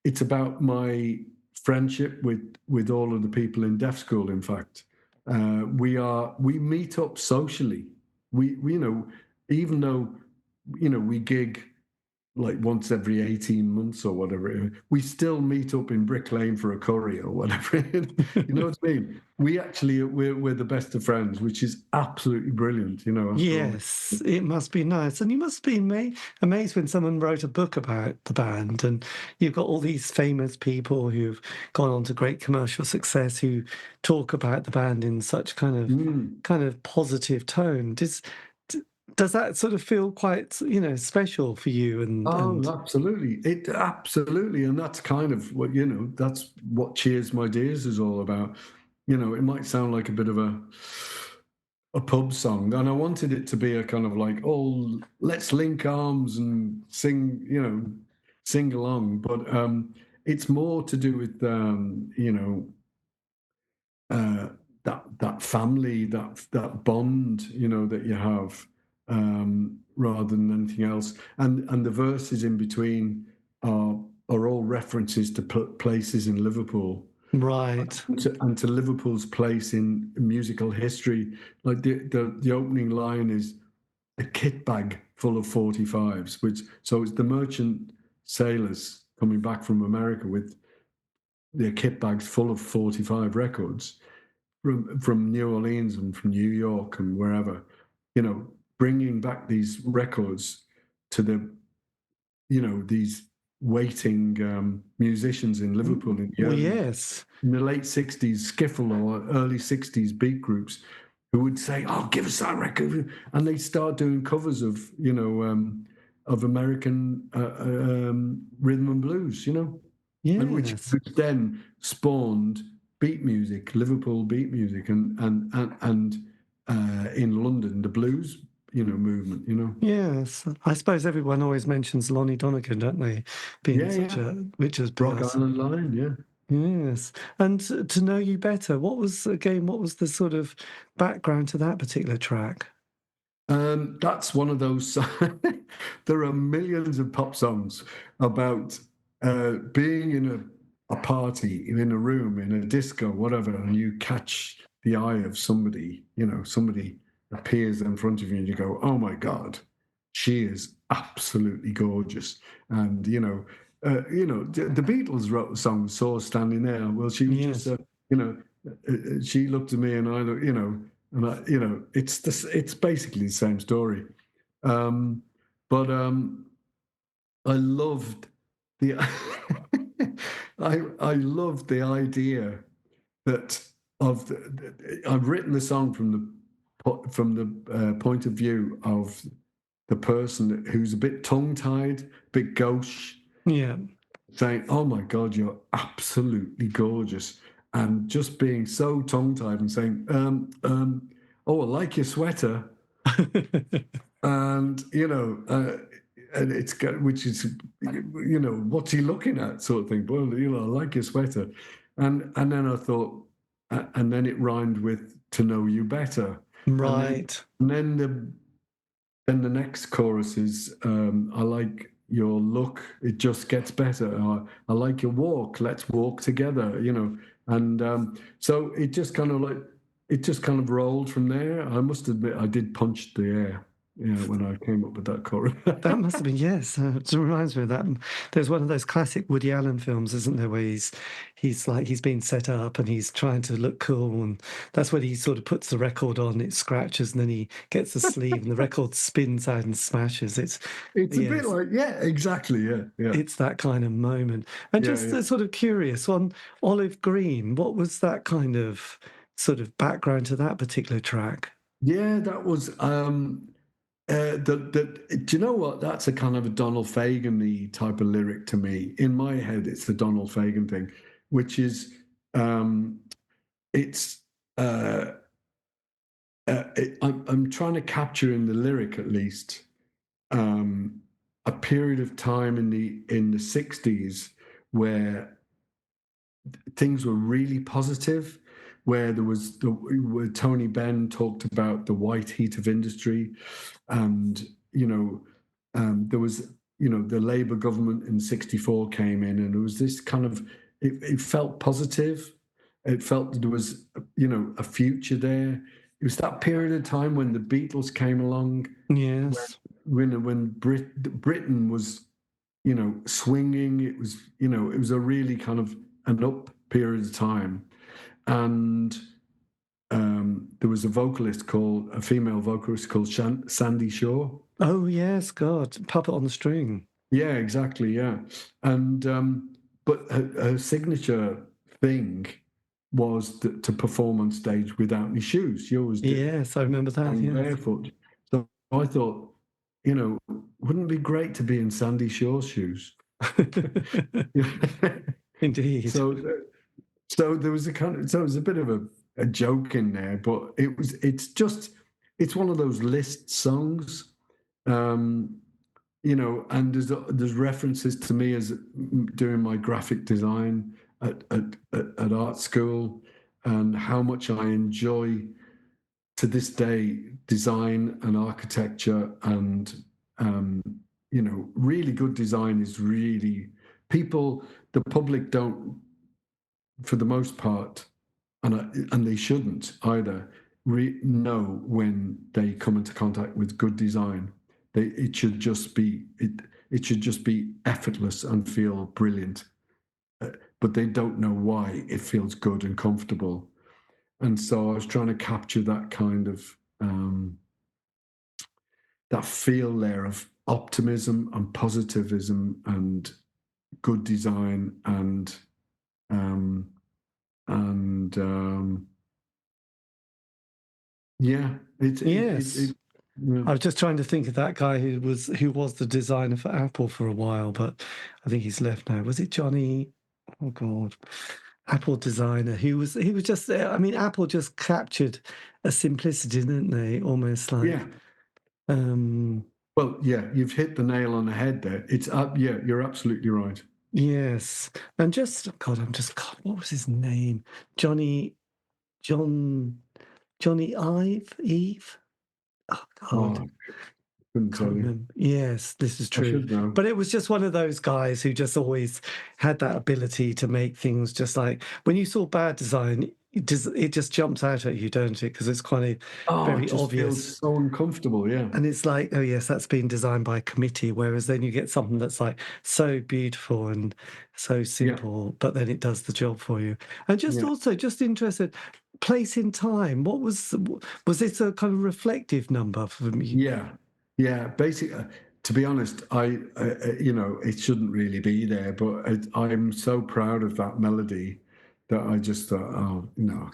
it's about my friendship with all of the people in deaf school. In fact, we meet up socially. We even though we gig like once every 18 months or whatever, we still meet up in Brick Lane for a curry or whatever. You know what I mean? We're the best of friends, which is absolutely brilliant,
Yes, it must be nice. And you must be amazed when someone wrote a book about the band and you've got all these famous people who've gone on to great commercial success who talk about the band in such kind of positive tone. Does that sort of feel quite, special for you?
Absolutely. Absolutely. And that's kind of what, that's what Cheers My Dears is all about. It might sound like a bit of a pub song, and I wanted it to be a kind of like, oh, let's link arms and sing, sing along. But it's more to do with, that family, that bond, that you have, rather than anything else. And the verses in between are all references to places in Liverpool.
Right.
And to Liverpool's place in musical history. Like the opening line is a kit bag full of 45s, so it's the merchant sailors coming back from America with their kit bags full of 45 records from New Orleans and from New York and wherever, bringing back these records to these waiting musicians in Liverpool in the late 60s skiffle or early 60s beat groups who would say, oh, give us that record. And they start doing covers of American rhythm and blues, and which then spawned beat music, Liverpool beat music, and in London, the blues movement,
Yes, I suppose everyone always mentions Lonnie Donegan, don't they? Being which is
Rock Island Line, yeah.
Yes, and To Know You Better. What was the sort of background to that particular track?
That's one of those. There are millions of pop songs about being in a party, in a room, in a disco, whatever, and you catch the eye of somebody. Somebody appears in front of you, and you go, "Oh my God, she is absolutely gorgeous." And the Beatles wrote a song, "Saw Standing There." Well, she was just, she looked at me, and I looked, and it's basically the same story. But I loved the I loved the idea that I've written the song from the point of view of the person who's a bit tongue-tied, a bit gauche, saying, "Oh my God, you're absolutely gorgeous," and just being so tongue-tied and saying, "Oh, I like your sweater," and and it's got, which is, what's he looking at, sort of thing. Well, I like your sweater, and then I thought, and then it rhymed with "To Know You Better,"
right?
And then the next chorus is, "I like your look, it just gets better. I like your walk, let's walk together," and so it just kind of rolled from there. I must admit, I did punch the air, when I came up with that chorus.
That must have been, yes. It reminds me of that. There's one of those classic Woody Allen films, isn't there, where he's been set up and he's trying to look cool, and that's when he sort of puts the record on, it scratches, and then he gets the sleeve and the record spins out and smashes. It's
a bit like, exactly, yeah.
It's that kind of moment. And sort of curious, on Olive Green, what was that kind of sort of background to that particular track?
Yeah, that was do you know what? That's a kind of a Donald Fagen-y type of lyric to me. In my head, it's the Donald Fagen thing, which is I'm trying to capture in the lyric, at least, a period of time in the 60s where things were really positive, where where Tony Benn talked about the white heat of industry, and there was the Labour government in '64 came in, and it was this kind of it felt positive. It felt that there was a future there. It was that period of time when the Beatles came along.
Yes.
When Britain was swinging. It was it was a really kind of an up period of time, and there was a female vocalist called Sandy Shaw.
Oh yes, God, puppet on the string.
Yeah, exactly. Yeah, and but her signature thing was to perform on stage without any shoes. She always did.
Yes, I remember that. Yes.
Barefoot. So I thought, wouldn't it be great to be in Sandy Shaw's shoes?
Indeed.
So there was it was a bit of a joke in there, but it's one of those list songs, and there's references to me as doing my graphic design at art school, and how much I enjoy to this day design and architecture, and really good design is really the public don't, for the most part, and they shouldn't either, know when they come into contact with good design. It should just be effortless and feel brilliant, but they don't know why it feels good and comfortable. And so I was trying to capture that kind of that feel there of optimism and positivism and good design and yeah,
yes. I was just trying to think of that guy who was the designer for Apple for a while, but I think he's left now. Was it Johnny? Oh God, Apple designer. He was just. I mean, Apple just captured a simplicity, didn't they? Almost like.
Yeah. Well, yeah, you've hit the nail on the head there. It's up. Yeah, you're absolutely right.
Yes, and God, what was his name? Johnny Eve. Oh God.
Couldn't tell you.
Yes, this is true. But it was just one of those guys who just always had that ability to make things just like when you saw bad design, it just jumps out at you, don't it? Because it's kind of very
it just
obvious.
Feels so uncomfortable, yeah.
And it's like, oh yes, that's been designed by a committee. Whereas then you get something that's like so beautiful and so simple, but then it does the job for you. And just interested, place in time. What was this a kind of reflective number for me?
Yeah. Basically, to be honest, it shouldn't really be there, but I'm so proud of that melody that I just thought, oh no, I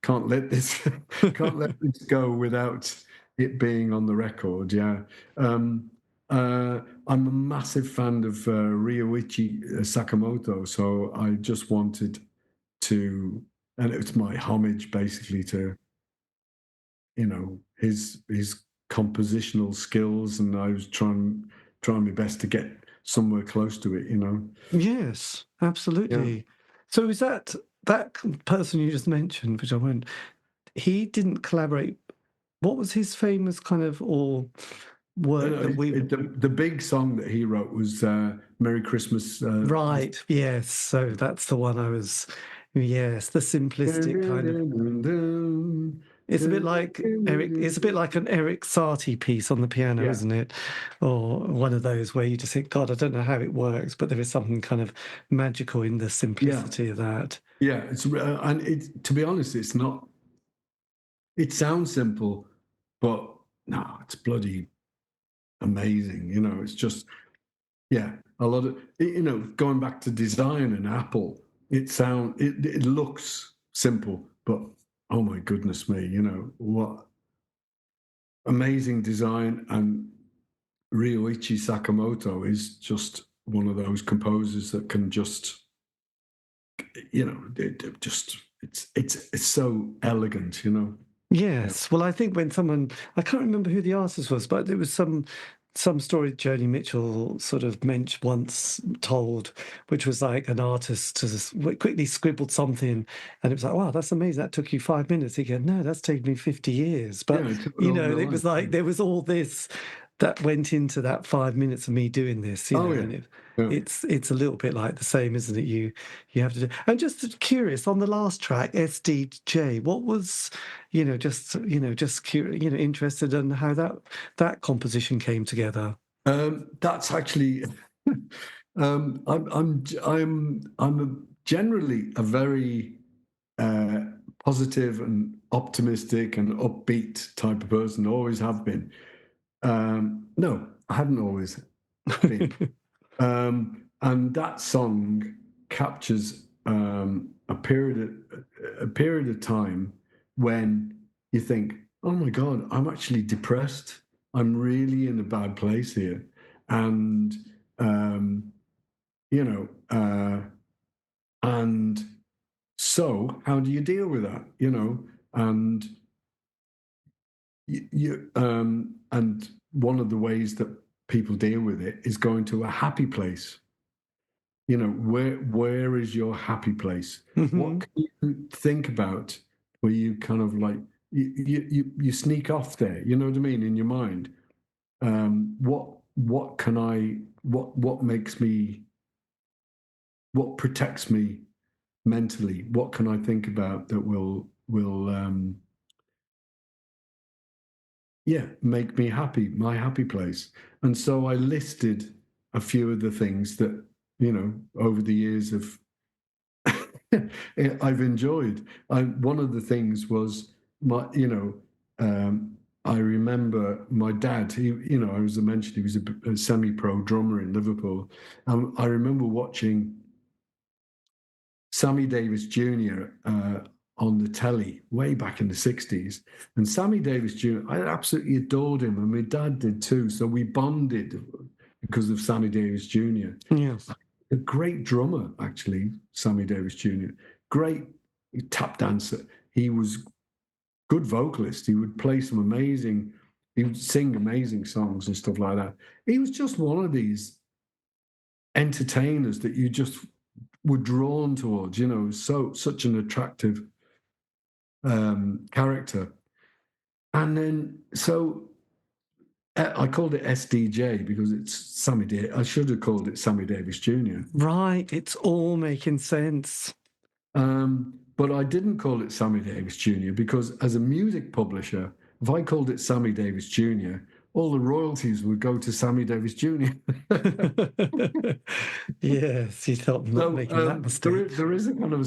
can't let this go without it being on the record. Yeah. I'm a massive fan of Ryuichi Sakamoto, so I just wanted to, and it's my homage basically to his compositional skills, and I was trying my best to get somewhere close to it.
Yes, absolutely. Yeah. So is that person you just mentioned, which I won't, he didn't collaborate. What was his famous kind of work
the big song that he wrote was Merry Christmas.
Right, yes. So that's the one I was, yes, the simplistic kind of. It's a bit like an Eric Satie piece on the piano, isn't it? Or one of those where you just think, God, I don't know how it works, but there is something kind of magical in the simplicity of that.
Yeah, it's to be honest, it's not. It sounds simple, but no, it's bloody amazing. It's just a lot of going back to design and Apple. It looks simple, but oh my goodness me, what amazing design. And Ryuichi Sakamoto is just one of those composers that can just, it's so elegant,
Yes. Well, I think when someone, I can't remember who the artist was, but there was some some story Joni Mitchell sort of once told, which was like an artist just quickly scribbled something, and it was like, wow, that's amazing. That took you 5 minutes. He goes, no, that's taken me 50 years. But,
it took
you
all
know,
my
it was
life.
like there was all this that went into that 5 minutes of me doing this, you know, and it's a little bit like the same, isn't it? You have to do. And just curious, on the last track, SDJ, what was, just curious, interested in how that composition came together.
That's actually, I'm generally a very positive and optimistic and upbeat type of person. Always have been. No, I haven't always been. And that song captures a period of time when you think, oh my God, I'm actually depressed. I'm really in a bad place here. And, and so how do you deal with that? And and one of the ways that people deal with it is going to a happy place. Where is your happy place?
Mm-hmm.
What can you think about where you kind of like you sneak off there? You know what I mean, in your mind. What makes me, what protects me mentally? What can I think about that will make me happy, my happy place? And so I listed a few of the things that over the years I've enjoyed. One of the things was I remember my dad. As I mentioned, he was a semi-pro drummer in Liverpool. I remember watching Sammy Davis Jr. On the telly way back in the 60s. And Sammy Davis Jr., I absolutely adored him, and my dad did too. So we bonded because of Sammy Davis Jr.
Yes.
A great drummer, actually, Sammy Davis Jr. Great tap dancer. He was good vocalist. He would he would sing amazing songs and stuff like that. He was just one of these entertainers that you just were drawn towards, such an attractive character. And then, so I called it SDJ because it's Sammy Davis. I should have called it Sammy Davis Jr.
Right, it's all making sense.
But I didn't call it Sammy Davis Jr. because as a music publisher, if I called it Sammy Davis Jr., all the royalties would go to Sammy Davis Jr.
Yes, you thought not making that mistake.
There is a kind of a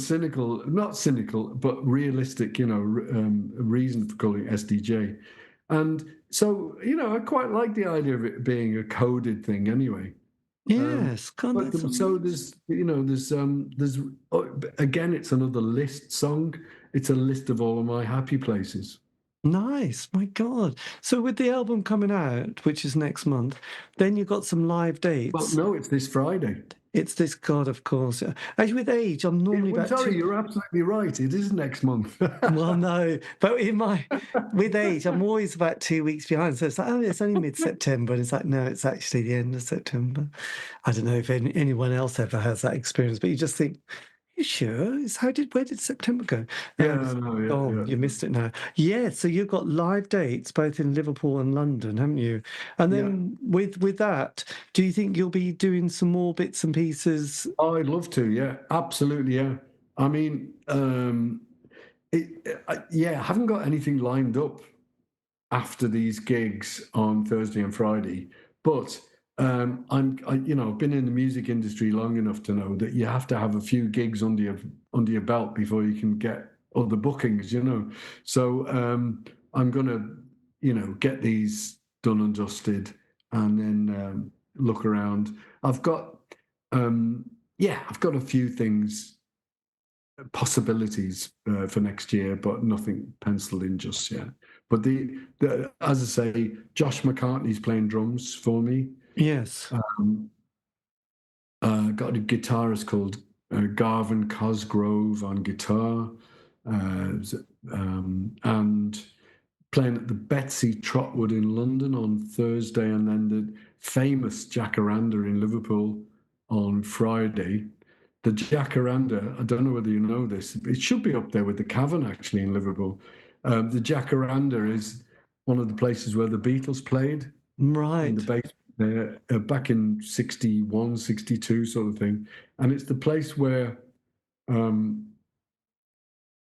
not cynical, but realistic, reason for calling it SDJ. And so, I quite like the idea of it being a coded thing anyway.
Yes,
so there's again, it's another list song. It's a list of all of my happy places.
Nice, my God. So with the album coming out, which is next month, then you've got some live dates.
Well, no, it's this Friday.
It's this, God, of course. Actually, with age, I'm normally
you're absolutely right. It is next month.
Well, no, but with age, I'm always about 2 weeks behind. So it's like, it's only mid-September. And it's like, no, it's actually the end of September. I don't know if anyone else ever has that experience, but you just think, you sure? Where did September go? You missed it now. Yeah, so you've got live dates both in Liverpool and London, haven't you? And then with that, do you think you'll be doing some more bits and pieces?
Oh, I'd love to. Yeah, absolutely. Yeah. I mean, I haven't got anything lined up after these gigs on Thursday and Friday, but I've been in the music industry long enough to know that you have to have a few gigs under your belt before you can get other bookings, So I'm gonna, get these done and dusted, and then look around. I've got a few things, possibilities for next year, but nothing penciled in just yet. But as I say, Josh McCartney's playing drums for me.
Yes.
Got a guitarist called Garvin Cosgrove on guitar, and playing at the Betsy Trotwood in London on Thursday, and then the famous Jacaranda in Liverpool on Friday. The Jacaranda, I don't know whether you know this, it should be up there with the Cavern actually in Liverpool. The Jacaranda is one of the places where the Beatles played.
Right.
In the basement there, back in 61, 62 sort of thing. And it's the place where,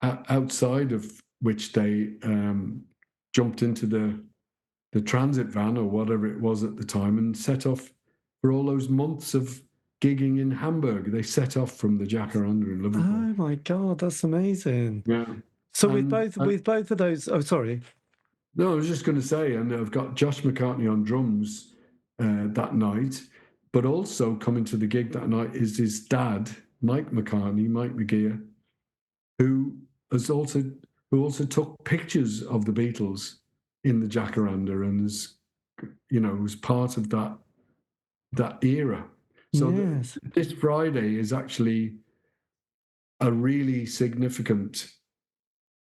outside of which they jumped into the transit van or whatever it was at the time and set off for all those months of gigging in Hamburg. They set off from the Jacaranda in Liverpool.
Oh my God, that's amazing.
Yeah.
So with both of those, oh sorry.
No, I was just going to say, and I've got Josh McCartney on drums that night, but also coming to the gig that night is his dad, Mike McGeer, who also took pictures of the Beatles in the Jacaranda and was part of that era. So
yes.
This Friday is actually a really significant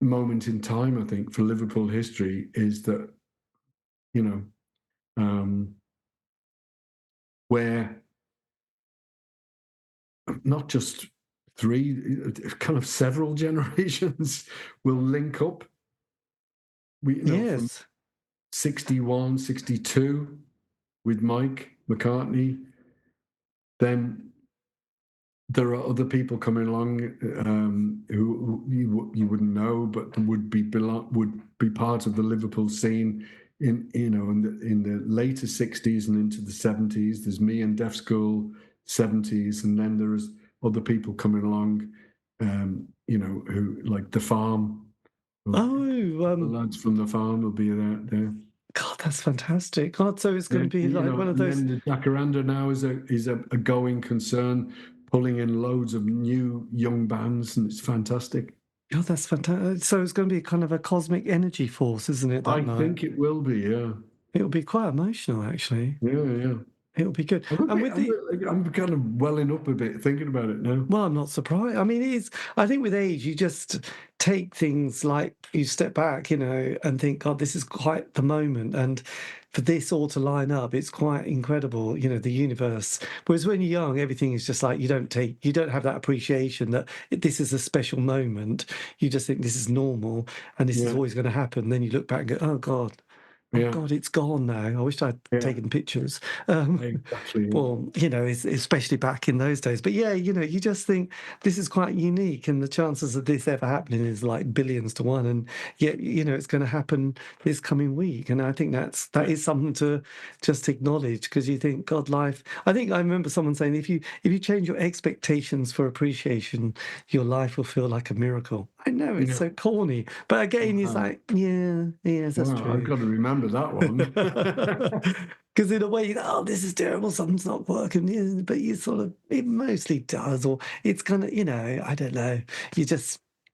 moment in time, I think, for Liverpool history, is that, where not just kind of several generations will link up. From 61, 62 with Mike McCartney, then there are other people coming along who you wouldn't know, but would be part of the Liverpool scene in the later 60s and into the 70s. There's me and Deaf School 70s, and then there's other people coming along, who like the Farm. The lads from the Farm will be there.
God, that's fantastic. God, so it's going to be like one of those.
And then the Jacaranda now is a going concern, pulling in loads of new young bands, and it's fantastic.
Oh, that's fantastic. So it's going to be kind of a cosmic energy force, isn't it?
I think it will be, yeah.
It'll be quite emotional, actually.
Yeah.
It'll be good.
I'm kind of welling up a bit thinking about it now.
Well, I'm not surprised. I mean, I think with age, you just take things like you step back, and think, God, this is quite the moment. And for this all to line up, it's quite incredible, the universe. Whereas when you're young, everything is just like, you don't have that appreciation that this is a special moment. You just think this is normal and this is always going to happen. Then you look back and go, oh, God. Oh, God, it's gone now. I wish I'd taken pictures.
Exactly.
Well, especially back in those days. But yeah, you just think this is quite unique, and the chances of this ever happening is like billions to one. And yet, it's going to happen this coming week. And I think that is something to just acknowledge, because you think, God, life. I think I remember someone saying, if you change your expectations for appreciation, your life will feel like a miracle. I know it's so corny, but again, it's like, yes, that's true.
I've got to remember that one.
Because in a way, this is terrible, something's not working, but it mostly does, or it's kind of, I don't know.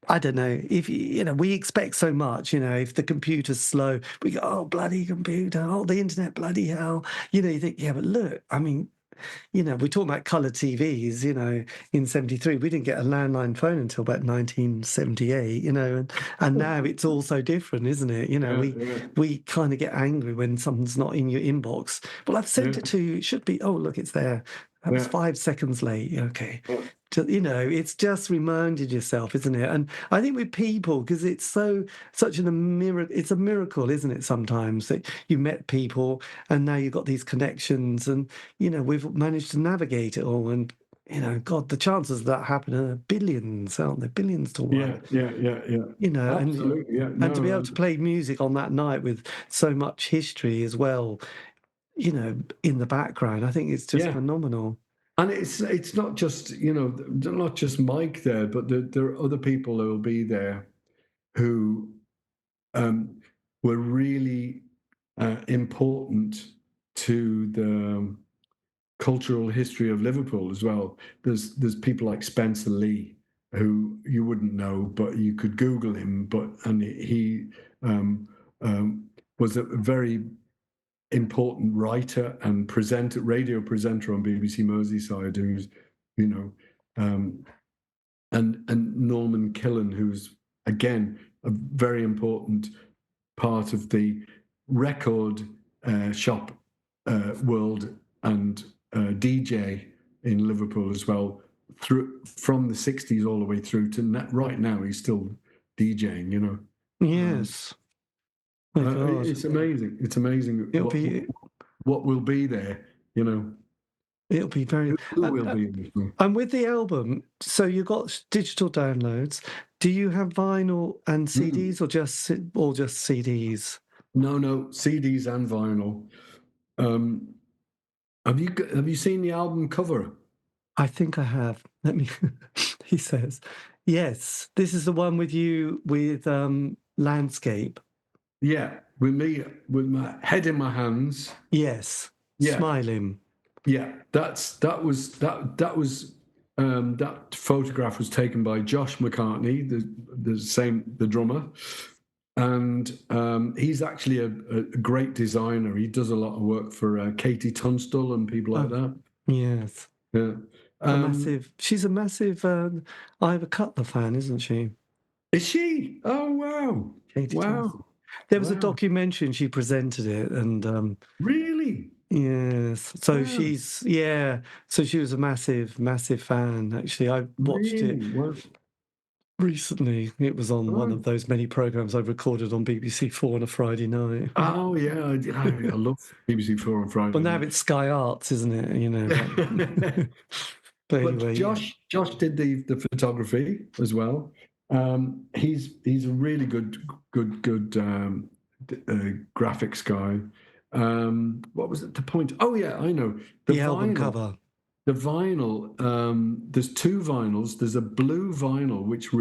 I don't know, if we expect so much, if the computer's slow, we go, oh, bloody computer, oh, the internet, bloody hell. You think, yeah, but look, I mean, we're talking about colour TVs, in 73. We didn't get a landline phone until about 1978, and now it's all so different, isn't it? We kind of get angry when something's not in your inbox. Well, I've sent it to you. It should be, oh, look, it's there. That was 5 seconds late. Okay. It's just reminding yourself, isn't it? And I think with people, because it's such it's a miracle, isn't it, sometimes, that you met people and now you've got these connections, and, we've managed to navigate it all. And, God, the chances of that happening are billions, aren't they? Billions to one.
Yeah. Absolutely,
and to be able to play music on that night with so much history as well, in the background, I think it's just phenomenal.
And it's not just, not just Mike there, but there are other people who will be there who were really important to the cultural history of Liverpool as well. There's people like Spencer Lee, who you wouldn't know, but you could Google him. And he was a very important writer and radio presenter on BBC Merseyside, who's, and Norman Killen, who's again a very important part of the record shop world and DJ in Liverpool as well, from the 60s all the way through to right now. He's still DJing, you know.
Yes. My God.
It's amazing. It's amazing what will be there, you know.
It'll be very...
Who will be in this?
And with the album, so you've got digital downloads. Do you have vinyl and CDs or just CDs? No,
CDs and vinyl. Have you seen the album cover?
I think I have. Let me... He says, yes, this is the one with you with landscape.
Yeah, with me, with my head in my hands.
Yes, smiling.
Yeah, that photograph was taken by Josh McCartney, the drummer, and he's actually a great designer. He does a lot of work for Katie Tunstall and people like that.
Yes,
yeah,
she's a massive Ivor Cutler fan, isn't she?
Is she? Oh wow,
Katie
wow.
Tunstall. There was a documentary and she presented it, and
really.
Yes. So so she was a massive, massive fan. Actually, I watched it recently. It was on one of those many programs I recorded on BBC4 on a Friday night.
Oh yeah, I love BBC4 on Friday.
Well, now it's Sky Arts, isn't it? You know. But anyway,
Josh did the photography as well. He's a really good graphics guy. What was it? The point? Oh yeah, I know.
The album cover.
The vinyl. There's two vinyls. There's a blue vinyl which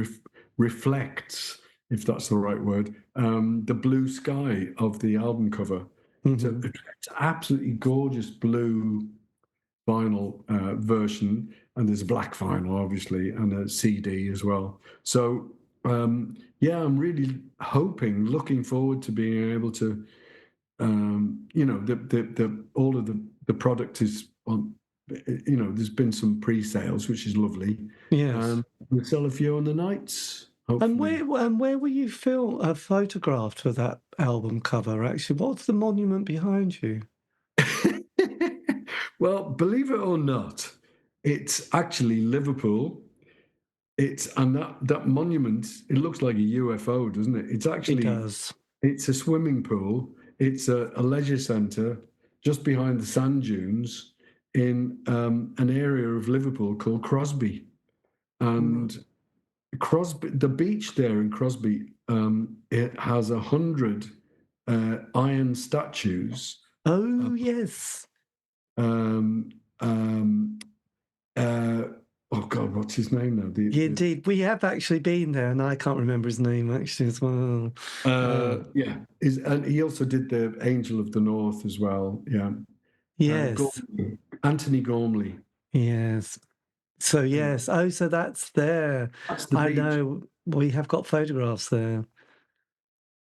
reflects, if that's the right word, the blue sky of the album cover. Mm-hmm. It's absolutely gorgeous blue vinyl version, and there's a black vinyl, obviously, and a CD as well. So I'm really looking forward to being able to. All of the product is on. There's been some pre-sales, which is lovely.
Yes,
we'll sell a few on the nights. Hopefully.
And where were you photographed for that album cover? Actually, what's the monument behind you?
Well, believe it or not, it's actually Liverpool. And that monument. It looks like a UFO, doesn't it? It
does.
It's a swimming pool. It's a leisure centre just behind the sand dunes in an area of Liverpool called Crosby. And Crosby, the beach there in Crosby, it has 100 iron statues.
Oh, yes.
Oh God, what's his name now?
Indeed, we have actually been there, and I can't remember his name actually as well.
And he also did the Angel of the North as well. Yeah.
Yes.
Anthony Gormley.
Yes. So yes. Oh, so that's there.
That's the beach.
Know. We have got photographs there.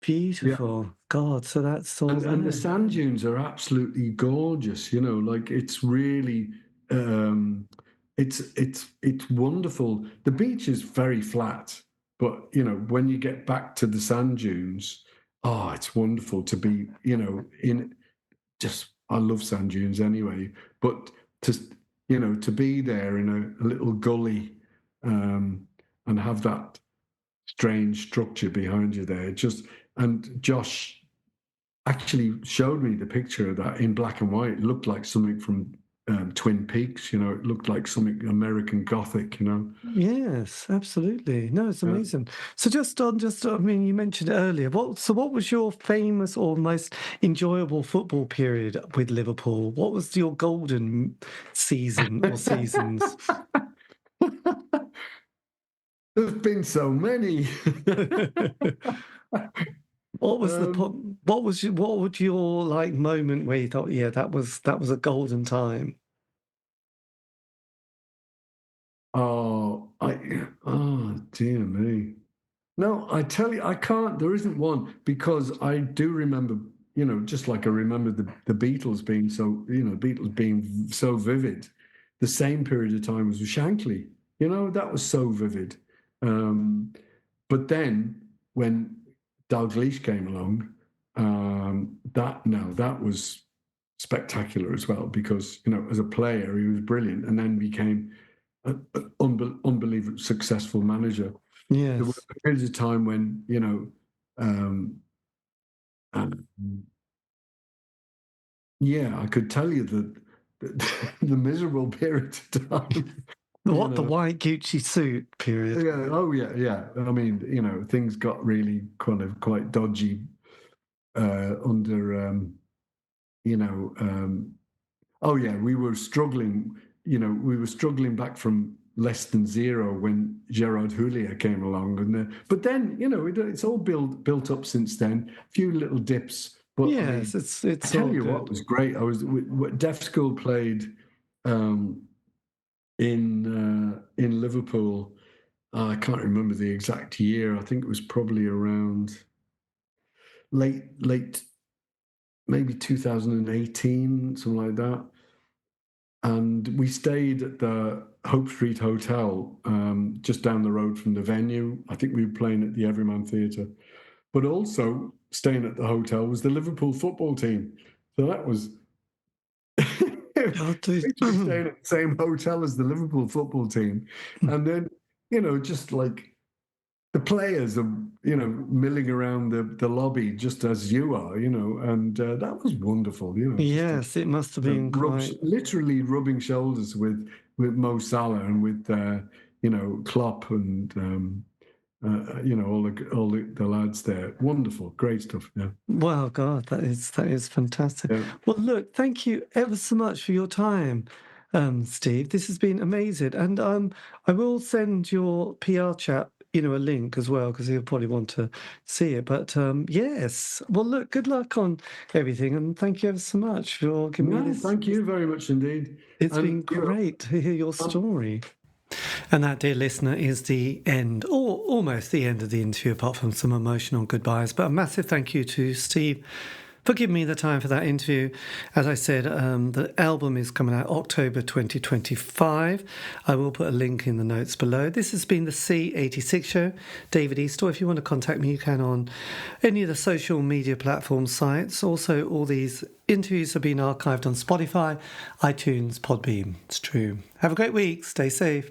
Beautiful. Yeah. God. So that's all.
And the sand dunes are absolutely gorgeous. Like it's really. It's wonderful. The beach is very flat, but when you get back to the sand dunes, it's wonderful to be in. Just I love sand dunes anyway, but to be there in a little gully and have that strange structure behind you there, and Josh actually showed me the picture of that in black and white. It looked like something from Twin Peaks, it looked like something American Gothic,
Yes, absolutely. No, it's amazing. So you mentioned it earlier. What was your famous or most enjoyable football period with Liverpool? What was your golden season or seasons?
There's been so many.
What was your moment where you thought, yeah, that was a golden time?
Oh dear me. No, I tell you, I can't. There isn't one, because I do remember, just like I remember the Beatles being so, Beatles being so vivid. The same period of time was with Shankly. That was so vivid. But then when Dalglish came along, that was spectacular as well, because, you know, as a player, he was brilliant, and then became an unbelievably successful manager.
Yes.
There were periods of time when, you know, I could tell you that the miserable period of time.
The white Gucci suit period.
Yeah. Oh, yeah. I mean, you know, things got really kind of quite dodgy under, you know. Oh, yeah. We were struggling. You know, we were struggling back from less than zero when Gerard Houllier came along, and but then, you know, it's all built up since then. A few little dips, but
Yes,
I mean,
it's.
I tell
all
you
good.
what was great. I was Deaf School played in Liverpool. I can't remember the exact year. I think it was probably around late, maybe 2018, something like that. And we stayed at the Hope Street Hotel, just down the road from the venue. I think we were playing at the Everyman Theatre. But also staying at the hotel was the Liverpool football team. So that was staying at the same hotel as the Liverpool football team. And then, you know, just like the players are, you know, milling around the lobby just as you are, you know, and that was wonderful, you know.
Yes, it must have been
literally rubbing shoulders with Mo Salah and with you know, Klopp and you know, all the lads there. Wonderful, great stuff. Yeah.
Well, God, that is fantastic.
Yeah.
Well, look, thank you ever so much for your time, Steve. This has been amazing, and I will send your PR chap, you know, a link as well, because he'll probably want to see it. But yes, well, look, good luck on everything, and thank you ever so much for giving me this.
Thank you very much indeed.
It's been great to hear your story. And that, dear listener, is the end, or almost the end of the interview, apart from some emotional goodbyes. But a massive thank you to Steve for giving me the time for that interview. As I said, the album is coming out October 2025. I will put a link in the notes below. This has been the C86 Show. David Eastaugh. If you want to contact me, you can on any of the social media platform sites. Also, all these interviews have been archived on Spotify, iTunes, Podbean. It's true. Have a great week. Stay safe.